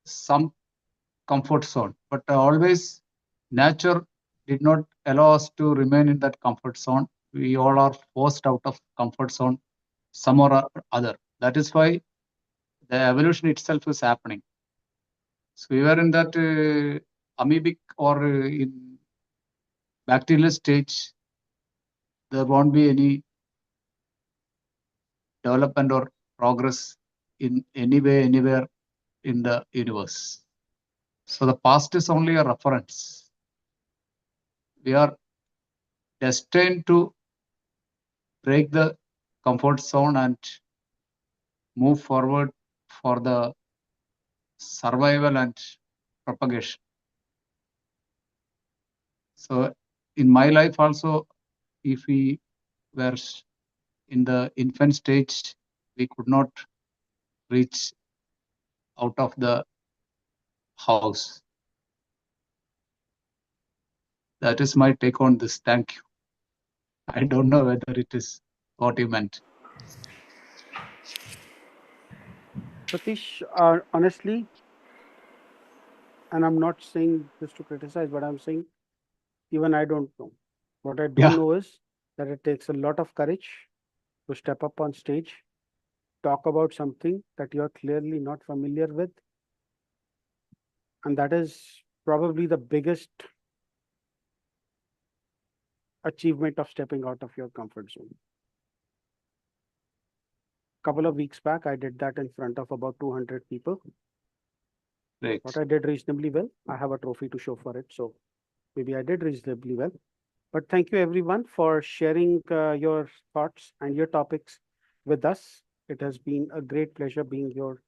some comfort zone, but always nature did not allow us to remain in that comfort zone. We all are forced out of comfort zone some or other. That is why the evolution itself is happening. So we were in that amoebic or in bacterial stage. There won't be any development or progress in any way, anywhere in the universe. So the past is only a reference. We are destined to break the comfort zone and move forward for the survival and propagation. So in my life also, if we were in the infant stage, we could not reach out of the house. That is my take on this. Thank you. I don't know whether it is what you meant. Satish, honestly, and I'm not saying this to criticize, but I'm saying even I don't know. What I do know is that it takes a lot of courage to step up on stage, talk about something that you're clearly not familiar with. And that is probably the biggest achievement of stepping out of your comfort zone. Couple of weeks back, I did that in front of about 200 people. Right. But I did reasonably well. I have a trophy to show for it, so maybe I did reasonably well. But thank you everyone for sharing your thoughts and your topics with us. It has been a great pleasure being your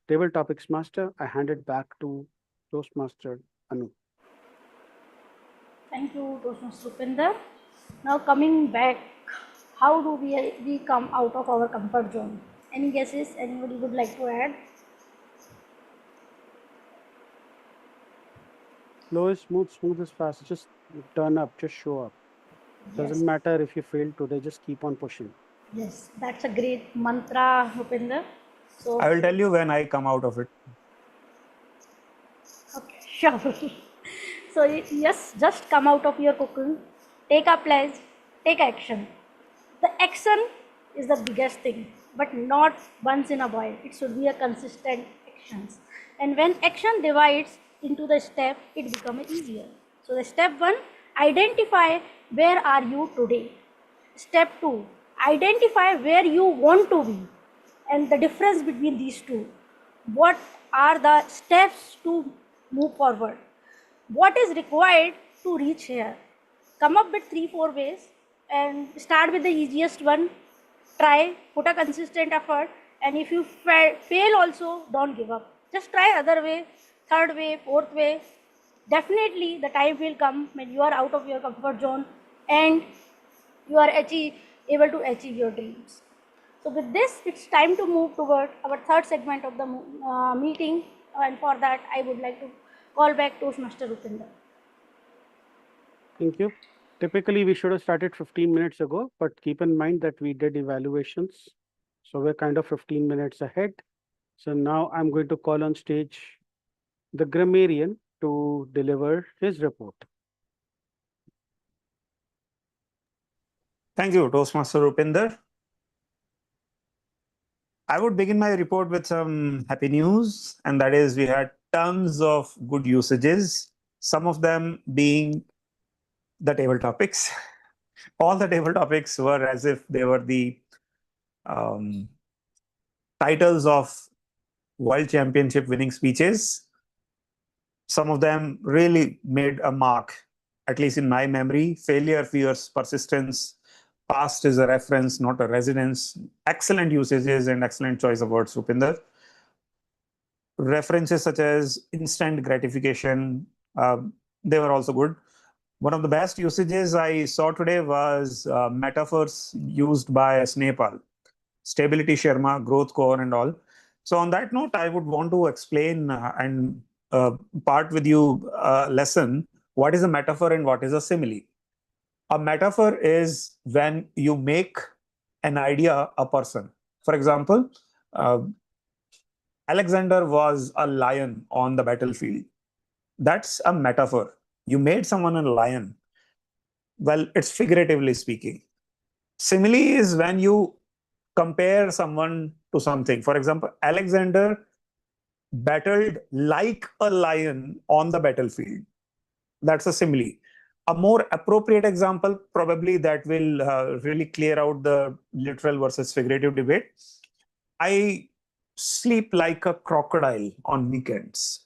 table topics master. I hand it back to Toastmaster Anu. Thank you, Toastmaster Rupinder. Now coming back, how do we come out of our comfort zone? Any guesses? Anybody would like to add? Slow is smooth, smooth is fast. Just turn up, just show up. Doesn't Yes. matter if you fail today, just keep on pushing. Yes, that's a great mantra, Rupinder. So, I will tell you when I come out of it. okay, sure. So, yes, just come out of your cocoon, take a pledge, take action. The action is the biggest thing, but not once in a while. It should be a consistent actions. And when action divides into the step, it becomes easier. So, the step 1, identify where are you today. Step 2, identify where you want to be and the difference between these two. What are the steps to move forward? What is required to reach here? Come up with 3-4 ways and start with the easiest one. Try, put a consistent effort, and if you fail also, don't give up. Just try other way, third way, fourth way. Definitely the time will come when you are out of your comfort zone and you are able to achieve your dreams. So with this, it's time to move toward our third segment of the meeting, and for that, I would like to call back Toastmaster Rupinder. Thank you. Typically, we should have started 15 minutes ago, but keep in mind that we did evaluations. So we're kind of 15 minutes ahead. So now I'm going to call on stage the grammarian to deliver his report. Thank you, Toastmaster Rupinder. I would begin my report with some happy news, and that is we had tons of good usages, some of them being the table topics. All the table topics were as if they were the titles of World Championship winning speeches. Some of them really made a mark, at least in my memory. Failure, fears, persistence. Past is a reference, not a residence. Excellent usages and excellent choice of words, Rupinder. References such as instant gratification, they were also good. One of the best usages I saw today was metaphors used by Snehpal, stability Sharma, growth core, and all. So on that note, I would want to explain and part with you a lesson. What is a metaphor and what is a simile? A metaphor is when you make an idea a person. For example, Alexander was a lion on the battlefield. That's a metaphor. You made someone a lion. Well, it's figuratively speaking. Simile is when you compare someone to something. For example, Alexander battled like a lion on the battlefield. That's a simile. A more appropriate example, probably that will really clear out the literal versus figurative debate. I sleep like a crocodile on weekends.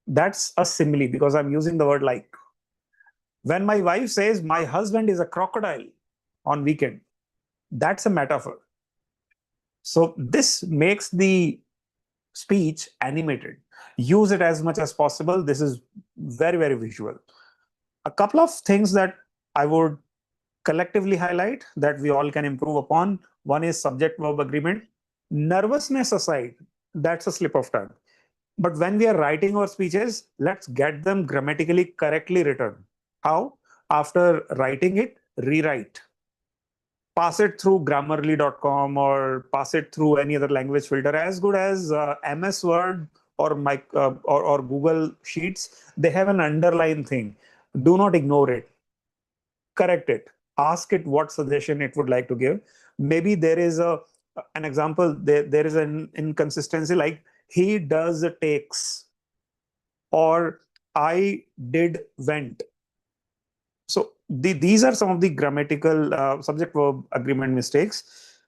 That's a simile because I'm using the word like. When my wife says my husband is a crocodile on weekend, that's a metaphor. So this makes the speech animated. Use it as much as possible. This is very, very visual. A couple of things that I would collectively highlight that we all can improve upon. One is subject verb agreement. Nervousness aside, that's a slip of tongue. But when we are writing our speeches, let's get them grammatically correctly written. How? After writing it, rewrite. Pass it through grammarly.com or pass it through any other language filter. As good as MS Word or or Google Sheets, they have an underline thing. Do not ignore it. Correct it. Ask it what suggestion it would like to give. Maybe there is an example. There is an inconsistency, like he does takes or I did went. So these are some of the grammatical subject verb agreement mistakes.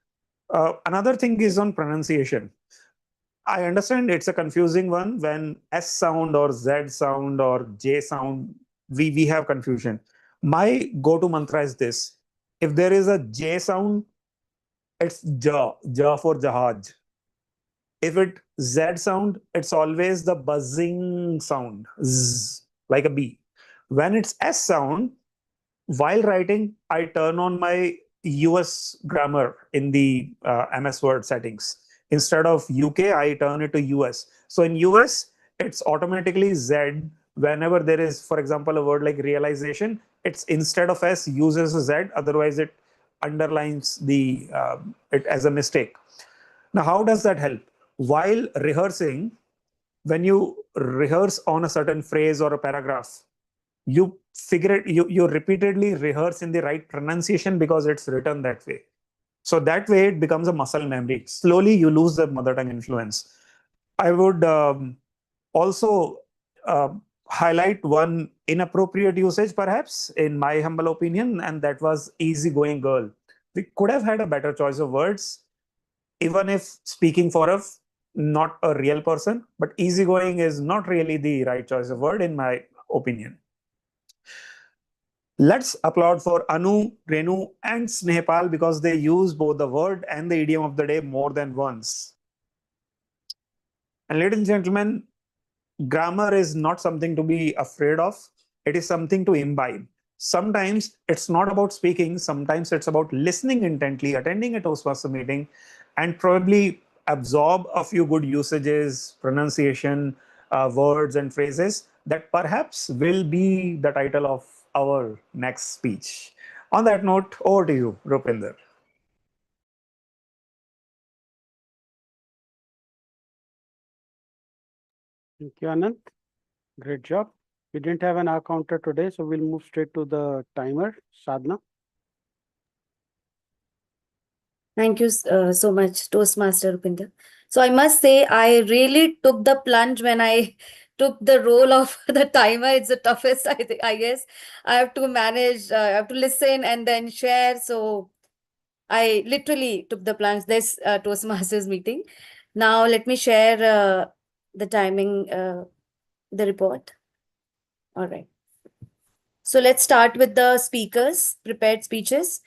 Another thing is on pronunciation. I understand it's a confusing one when S sound or Z sound or J sound, we have confusion. My go-to mantra is this. If there is a J sound, it's ja for Jahaj. If it Z sound, it's always the buzzing sound, Z, like a B. When it's S sound, while writing, I turn on my US grammar in the MS Word settings. Instead of UK, I turn it to US. So in US, it's automatically Z whenever there is, for example, a word like realization, it's instead of S uses a Z, otherwise it underlines the it as a mistake. Now, how does that help? While rehearsing, when you rehearse on a certain phrase or a paragraph, you figure it, you repeatedly rehearse in the right pronunciation because it's written that way. So that way it becomes a muscle memory. Slowly you lose the mother tongue influence. I would also uh, highlight one inappropriate usage, perhaps, in my humble opinion, and that was easygoing girl. We could have had a better choice of words, even if speaking for a not a real person, but easygoing is not really the right choice of word, in my opinion. Let's applaud for Anu, Renu, and Snehpal because they use both the word and the idiom of the day more than once. And ladies and gentlemen, grammar is not something to be afraid of. It is something to imbibe. Sometimes it's not about speaking. Sometimes it's about listening intently, attending a Toastmaster meeting, and probably absorb a few good usages, pronunciation, words and phrases that perhaps will be the title of our next speech. On that note, over to you, Rupinder. Thank you, Anand. Great job. We didn't have an hour counter today, so we'll move straight to the timer. Sadhna. Thank you so much, Toastmaster Rupinder. So I must say, I really took the plunge when I took the role of the timer. It's the toughest, I think, I guess. I have to manage, I have to listen and then share. So I literally took the plunge this Toastmasters meeting. Now let me share the timing, the report. All right. So let's start with the speakers, prepared speeches.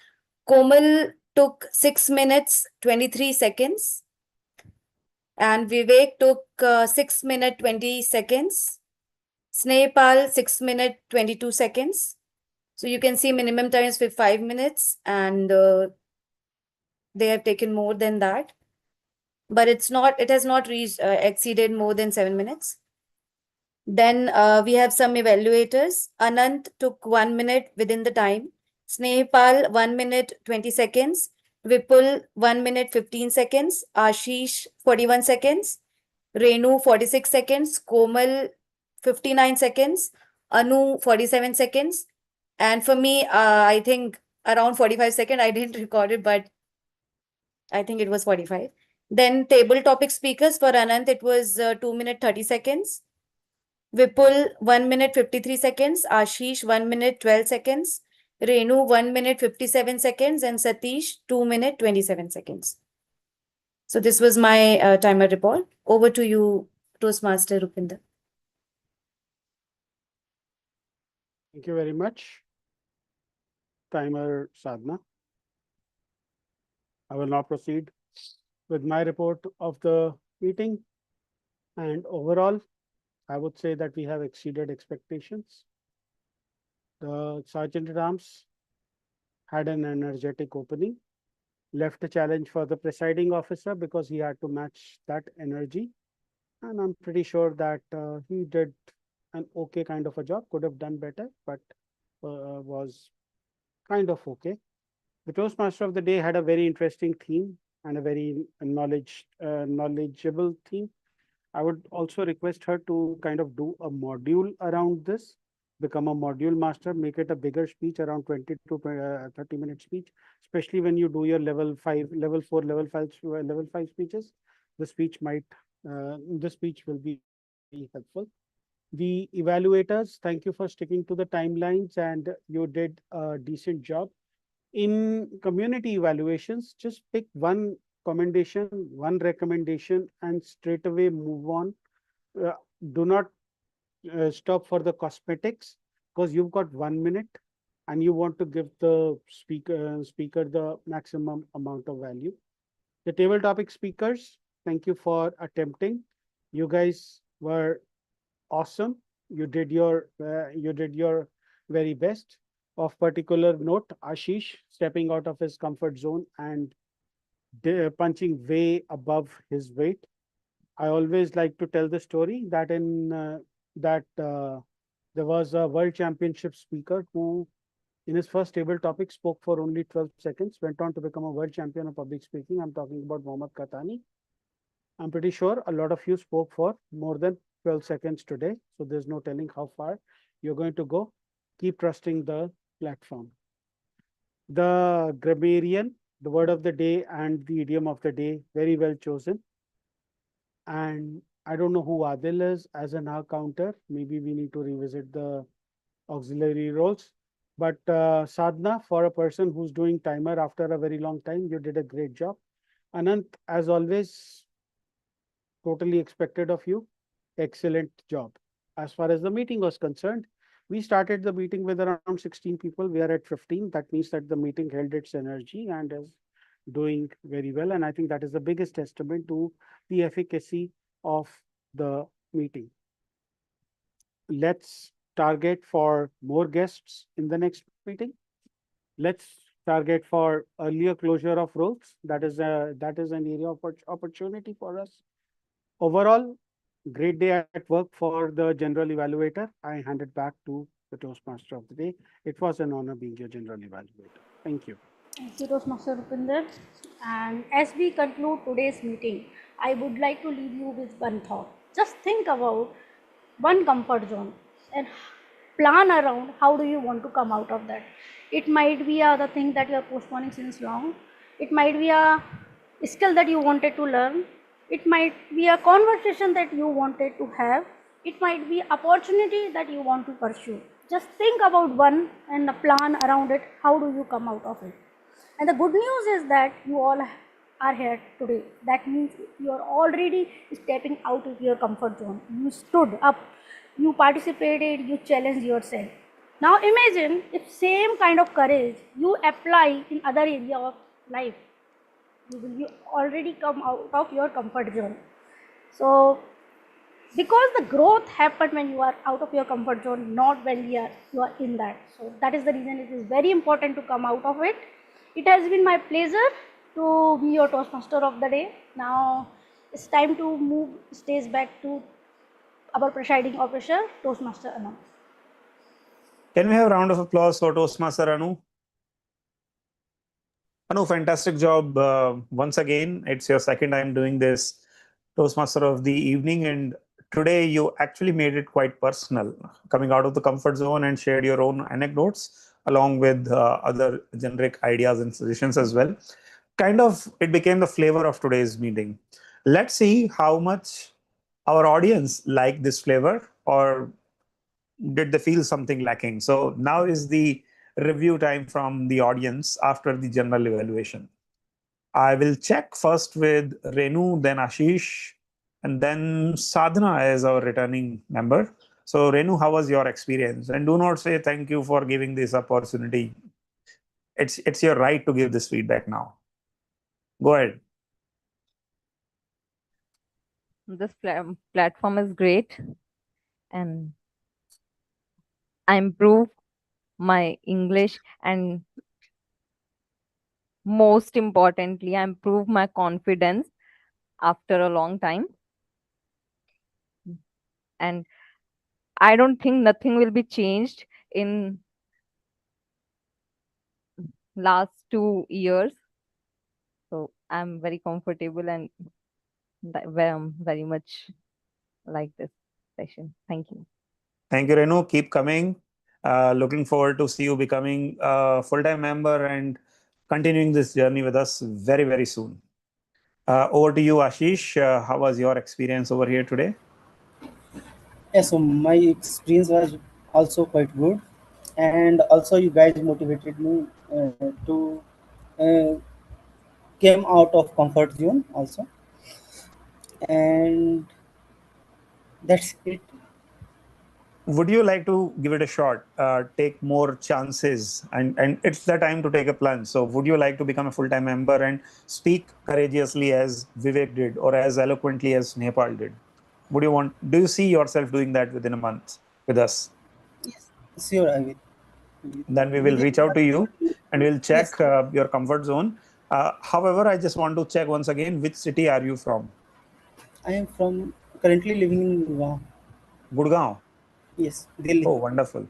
Komal took 6 minutes, 23 seconds. And Vivek took 6 minutes, 20 seconds. Snehpal, 6 minutes, 22 seconds. So you can see minimum time is 5 minutes and they have taken more than that. But it has not reached, exceeded more than 7 minutes. Then we have some evaluators. Anant took 1 minute within the time. Snehpal, 1 minute, 20 seconds. Vipul, 1 minute, 15 seconds. Ashish, 41 seconds. Renu, 46 seconds. Komal, 59 seconds. Anu, 47 seconds. And for me, I think around 45 seconds. I didn't record it, but I think it was 45. Then table topic speakers for Anant, it was 2 minute 30 seconds. Vipul, 1 minute 53 seconds. Ashish, 1 minute 12 seconds. Renu, 1 minute 57 seconds. And Satish, 2 minute 27 seconds. So this was my timer report. Over to you, Toastmaster Rupinder. Thank you very much. Timer Sadhna. I will now proceed with my report of the meeting. And overall, I would say that we have exceeded expectations. The Sergeant at Arms had an energetic opening, left a challenge for the presiding officer because he had to match that energy. And I'm pretty sure that he did an okay kind of a job, could have done better, but was kind of okay. The Toastmaster of the day had a very interesting theme and a very knowledgeable theme. I would also request her to kind of do a module around this, become a module master, make it a bigger speech, around 20 to 30-minute speech, especially when you do your level 5, level 4, level 5 speeches. The speech will be very helpful. The evaluators, thank you for sticking to the timelines, and you did a decent job. In community evaluations, just pick one commendation, one recommendation, and straight away move on. Uh, do not stop for the cosmetics, because you've got 1 minute and you want to give the speaker the maximum amount of value. The table topic speakers, thank you for attempting. You guys were awesome. You did your very best. Of particular note, Ashish stepping out of his comfort zone and punching way above his weight. I always like to tell the story that there was a world championship speaker who, in his first table topic, spoke for only 12 seconds, went on to become a world champion of public speaking. I'm talking about Mohammad Katani. I'm pretty sure a lot of you spoke for more than 12 seconds today. So there's no telling how far you're going to go. Keep trusting the platform. The grammarian, the word of the day and the idiom of the day, very well chosen. And I don't know who Adil is as an R counter. Maybe we need to revisit the auxiliary roles. But Sadhna, for a person who's doing timer after a very long time, you did a great job. Anant, as always, totally expected of you. Excellent job. As far as the meeting was concerned, we started the meeting with around 16 people. We are at 15. That means that the meeting held its energy and is doing very well. And I think that is the biggest testament to the efficacy of the meeting. Let's target for more guests in the next meeting. Let's target for earlier closure of roles. That is an area of opportunity for us. Overall, great day at work for the general evaluator. I hand it back to the Toastmaster of the day. It was an honor being your general evaluator. Thank you. Thank you, Toastmaster Rupinder. And as we conclude today's meeting, I would like to leave you with one thought. Just think about one comfort zone and plan around how do you want to come out of that. It might be the thing that you are postponing since long. It might be a skill that you wanted to learn. It might be a conversation that you wanted to have. It might be opportunity that you want to pursue. Just think about one and plan around it. How do you come out of it? And the good news is that you all are here today. That means you are already stepping out of your comfort zone. You stood up, you participated, you challenged yourself. Now imagine if same kind of courage you apply in other area of life. You will be already come out of your comfort zone. So because the growth happened when you are out of your comfort zone, not when you are in that. So that is the reason it is very important to come out of it. It has been my pleasure to be your Toastmaster of the day. Now it's time to move stage back to our presiding officer, Toastmaster Anu. Can we have a round of applause for Toastmaster Anu? Anu, fantastic job once again. It's your second time doing this Toastmaster of the evening, and today you actually made it quite personal, coming out of the comfort zone and shared your own anecdotes along with other generic ideas and suggestions as well. Kind of, it became the flavor of today's meeting. Let's see how much our audience like this flavor, or did they feel something lacking. So now is the review time from the audience after the general evaluation. I will check first with Renu, then Ashish, and then Sadhana as our returning member. So Renu, how was your experience? And do not say thank you for giving this opportunity. It's your right to give this feedback now. Go ahead. This platform is great, and I improve my English, and most importantly, I improve my confidence after a long time. And I don't think nothing will be changed in last 2 years. So I'm very comfortable and very much like this session. Thank you. Thank you, Renu. Keep coming. Looking forward to see you becoming a full-time member and continuing this journey with us very, very soon. Over to you, Ashish. How was your experience over here today? Yeah, so my experience was also quite good, and also you guys motivated me to uh, came out of comfort zone also, and that's it. Would you like to give it a shot, take more chances, and it's the time to take a plunge? So, would you like to become a full-time member and speak courageously as Vivek did, or as eloquently as Nepal did? Would you want? Do you see yourself doing that within a month with us? Sure, I will. Then we will Within reach out to you and we'll yes, check your comfort zone. However, I just want to check once again, which city are you from? I am from currently living in Gurgaon. Gurgaon. Yes, Delhi. Oh, wonderful.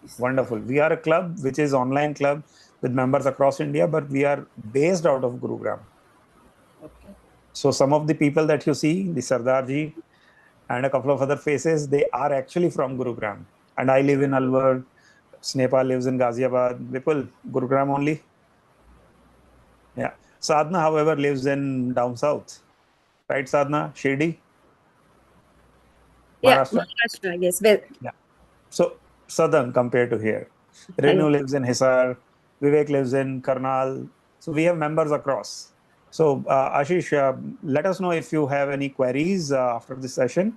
Yes. Wonderful. We are a club which is online club with members across India, but we are based out of Gurugram. Okay. So some of the people that you see, the Sardarji and a couple of other faces, they are actually from Gurugram. And I live in Alwar. Snehpal lives in Ghaziabad. Vipul, Gurugram only. Yeah. Sadhna, however, lives in down south. Right, Sadhna? Shirdi? Yeah, Maharashtra? Maharashtra, yes. Well, Yeah. So southern compared to here. yeah. Renu lives in Hisar. Vivek lives in Karnal. So we have members across. So Ashish, let us know if you have any queries after this session,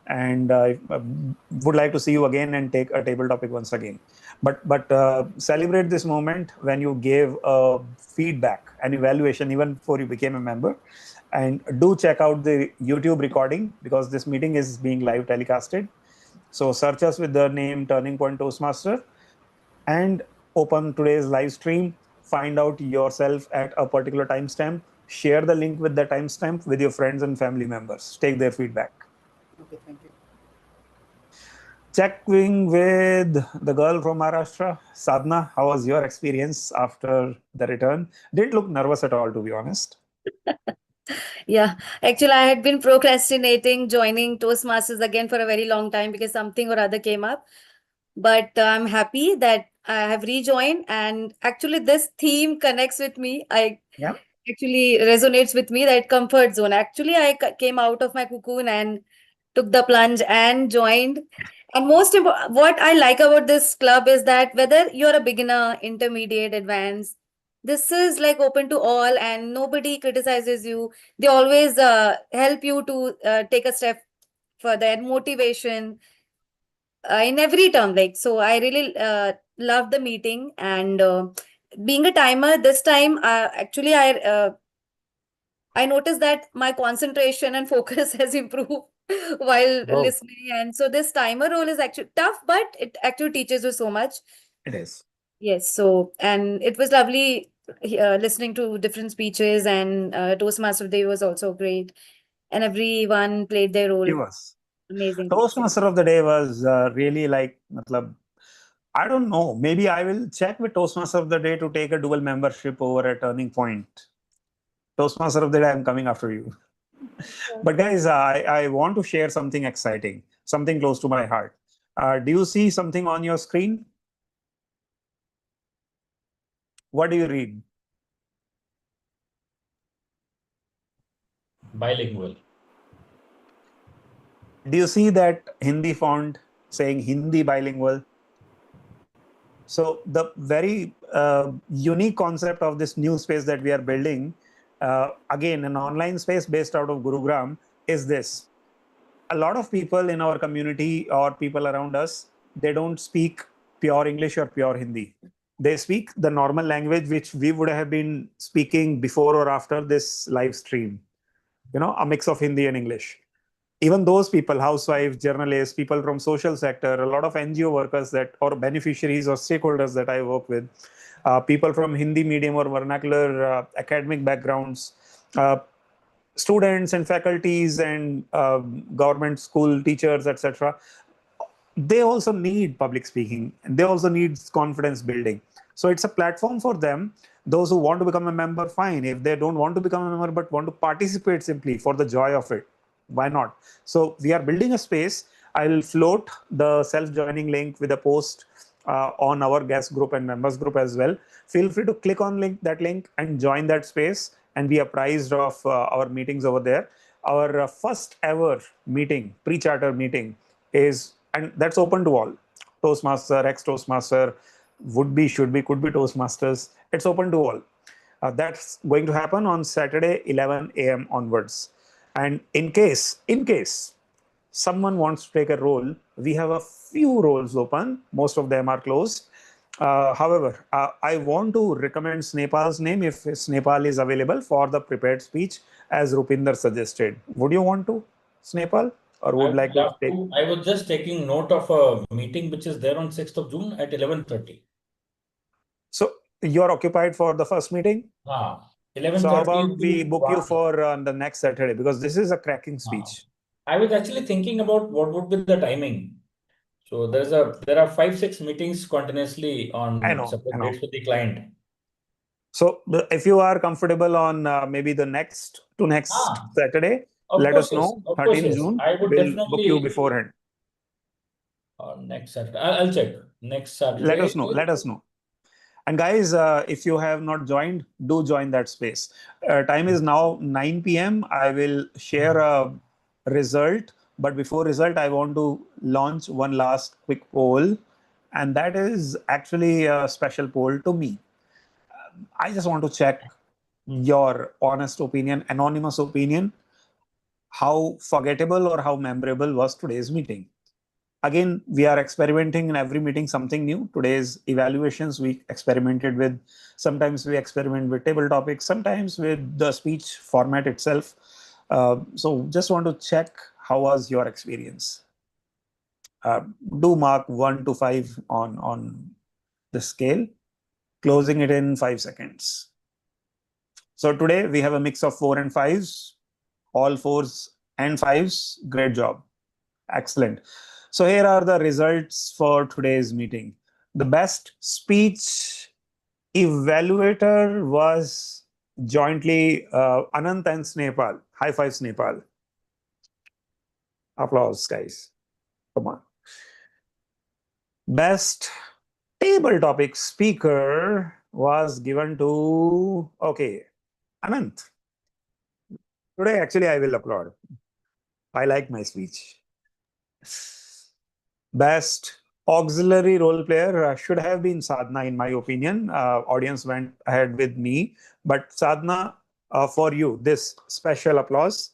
and would like to see you again and take a table topic once again. But celebrate this moment when you gave feedback and evaluation even before you became a member. And do check out the YouTube recording because this meeting is being live telecasted. So search us with the name Turning Point Toastmaster and open today's live stream. Find out yourself at a particular timestamp. Share the link with the timestamp with your friends and family members. Take their feedback. Okay, thank you. Checking with the girl from Maharashtra, Sadhna. How was your experience after the return? Didn't look nervous at all, to be honest. Yeah, actually, I had been procrastinating joining Toastmasters again for a very long time because something or other came up. But I'm happy that I have rejoined, and actually, this theme connects with me. I Yeah. actually resonates with me, that comfort zone. Actually, I came out of my cocoon and took the plunge and joined. And most important, what I like about this club is that whether you're a beginner, intermediate, advanced, this is like open to all and nobody criticizes you. They always help you to take a step further, and motivation in every term. Like, so I really love the meeting, and being a timer this time, actually I noticed that my concentration and focus has improved while Oh, listening. And so this timer role is actually tough, but it actually teaches you so much. it is. Yes. So, and it was lovely listening to different speeches, and Toastmaster Day was also great. And everyone played their It role was. amazingly. Toastmaster of the day was really like, matlab, I don't know. Maybe I will check with Toastmaster of the day to take a dual membership over a Turning Point. Toastmaster of the day, I'm coming after you. But guys, I want to share something exciting, something close to my heart. Do you see something on your screen? What do you read? Bilingual. Do you see that Hindi font saying Hindi bilingual? So the very unique concept of this new space that we are building, again, an online space based out of Gurugram, is this. A lot of people in our community or people around us, they don't speak pure English or pure Hindi. They speak the normal language which we would have been speaking before or after this live stream. You know, a mix of Hindi and English. Even those people, housewives, journalists, people from social sector, a lot of NGO workers that or beneficiaries or stakeholders that I work with, people from Hindi medium or vernacular academic backgrounds, uh, students and faculties and government school teachers, etc. They also need public speaking and they also need confidence building. So it's a platform for them. Those who want to become a member, fine. If they don't want to become a member but want to participate simply for the joy of it, Why not? So we are building a space. I'll float the self-joining link with a post on our guest group and members group as well. Feel free to click on that link and join that space and be apprised of our meetings over there. Our first ever meeting, pre-charter meeting, is, and that's open to all. Toastmaster, ex-Toastmaster, would be, should be, could be Toastmasters. It's open to all. That's going to happen on Saturday, 11 a.m. onwards. And in case someone wants to take a role, we have a few roles open. Most of them are closed. However, I want to recommend Snepal's name if Snepal is available for the prepared speech, as Rupinder suggested. Would you want to, Snepal, or I would would like to love take? to. I was just taking note of a meeting which is there on 6th of June at 11:30. So you're occupied for the first meeting. Ah, So how 11:30 about we to book you 1. for the next Saturday, because this is a cracking Ah. speech. I was actually thinking about what would be the timing. So there are 5-6 meetings continuously on I know. separate dates with the client. So if you are comfortable on maybe the next Saturday, Of let course, us yes. know. Of course, 13 yes. June, I would we'll book you definitely beforehand. next Saturday. I'll check. Next Let Saturday. us know. Let us know. And guys, if you have not joined, do join that space. Time is now 9 p.m. I will share a result. But before result, I want to launch one last quick poll. And that is actually a special poll to me. I just want to check your honest opinion, anonymous opinion. How forgettable or how memorable was today's meeting? Again, we are experimenting in every meeting something new. Today's evaluations, we experimented with. Sometimes we experiment with table topics, sometimes with the speech format itself. So just want to check how was your experience. Do mark 1 to 5 on the scale, closing it in 5 seconds. So today we have a mix of 4 and 5s, all 4s and 5s. Great job. Excellent. So here are the results for today's meeting. The best speech evaluator was jointly Anant and Snepal. High five, Snepal. Applause, guys. Come on. Best table topic speaker was given to, okay, Anant. Today, actually, I will applaud. I like my speech. Best auxiliary role player should have been Sadhna, in my opinion. Audience went ahead with me. But Sadhna, for you, this special applause.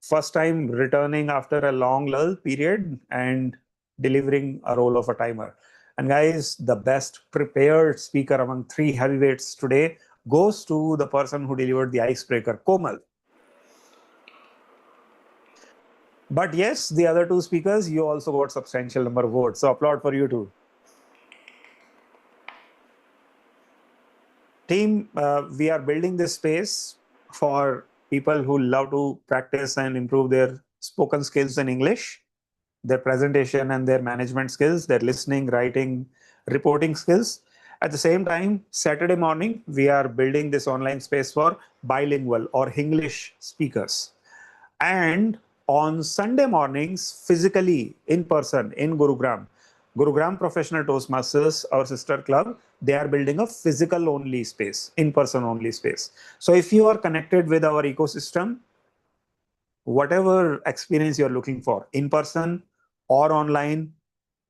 First time returning after a long lull period and delivering a role of a timer. And guys, the best prepared speaker among 3 heavyweights today goes to the person who delivered the icebreaker, Komal. But yes, the other 2 speakers, you also got substantial number of votes. So applaud for you too. Team, we are building this space for people who love to practice and improve their spoken skills in English, their presentation and their management skills, their listening, writing, reporting skills. At the same time, Saturday morning, we are building this online space for bilingual or English speakers. And on Sunday mornings, physically in person in Gurugram Professional Toastmasters, our sister club, they are building a physical only space, in person only space. So if you are connected with our ecosystem, whatever experience you're looking for, in person or online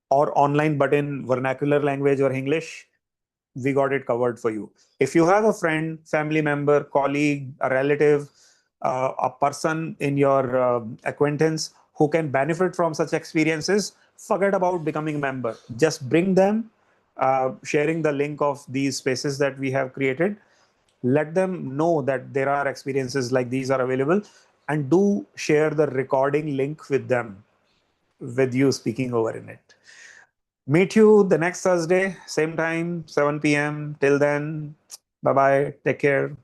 but in vernacular language or English, we got it covered for you. If you have a friend, family member, colleague, a relative, a person in your acquaintance who can benefit from such experiences, forget about becoming a member. Just bring them, sharing the link of these spaces that we have created. Let them know that there are experiences like these are available, and do share the recording link with them, with you speaking over in it. Meet you the next Thursday, same time, 7 p.m. Till then, bye bye. Take care.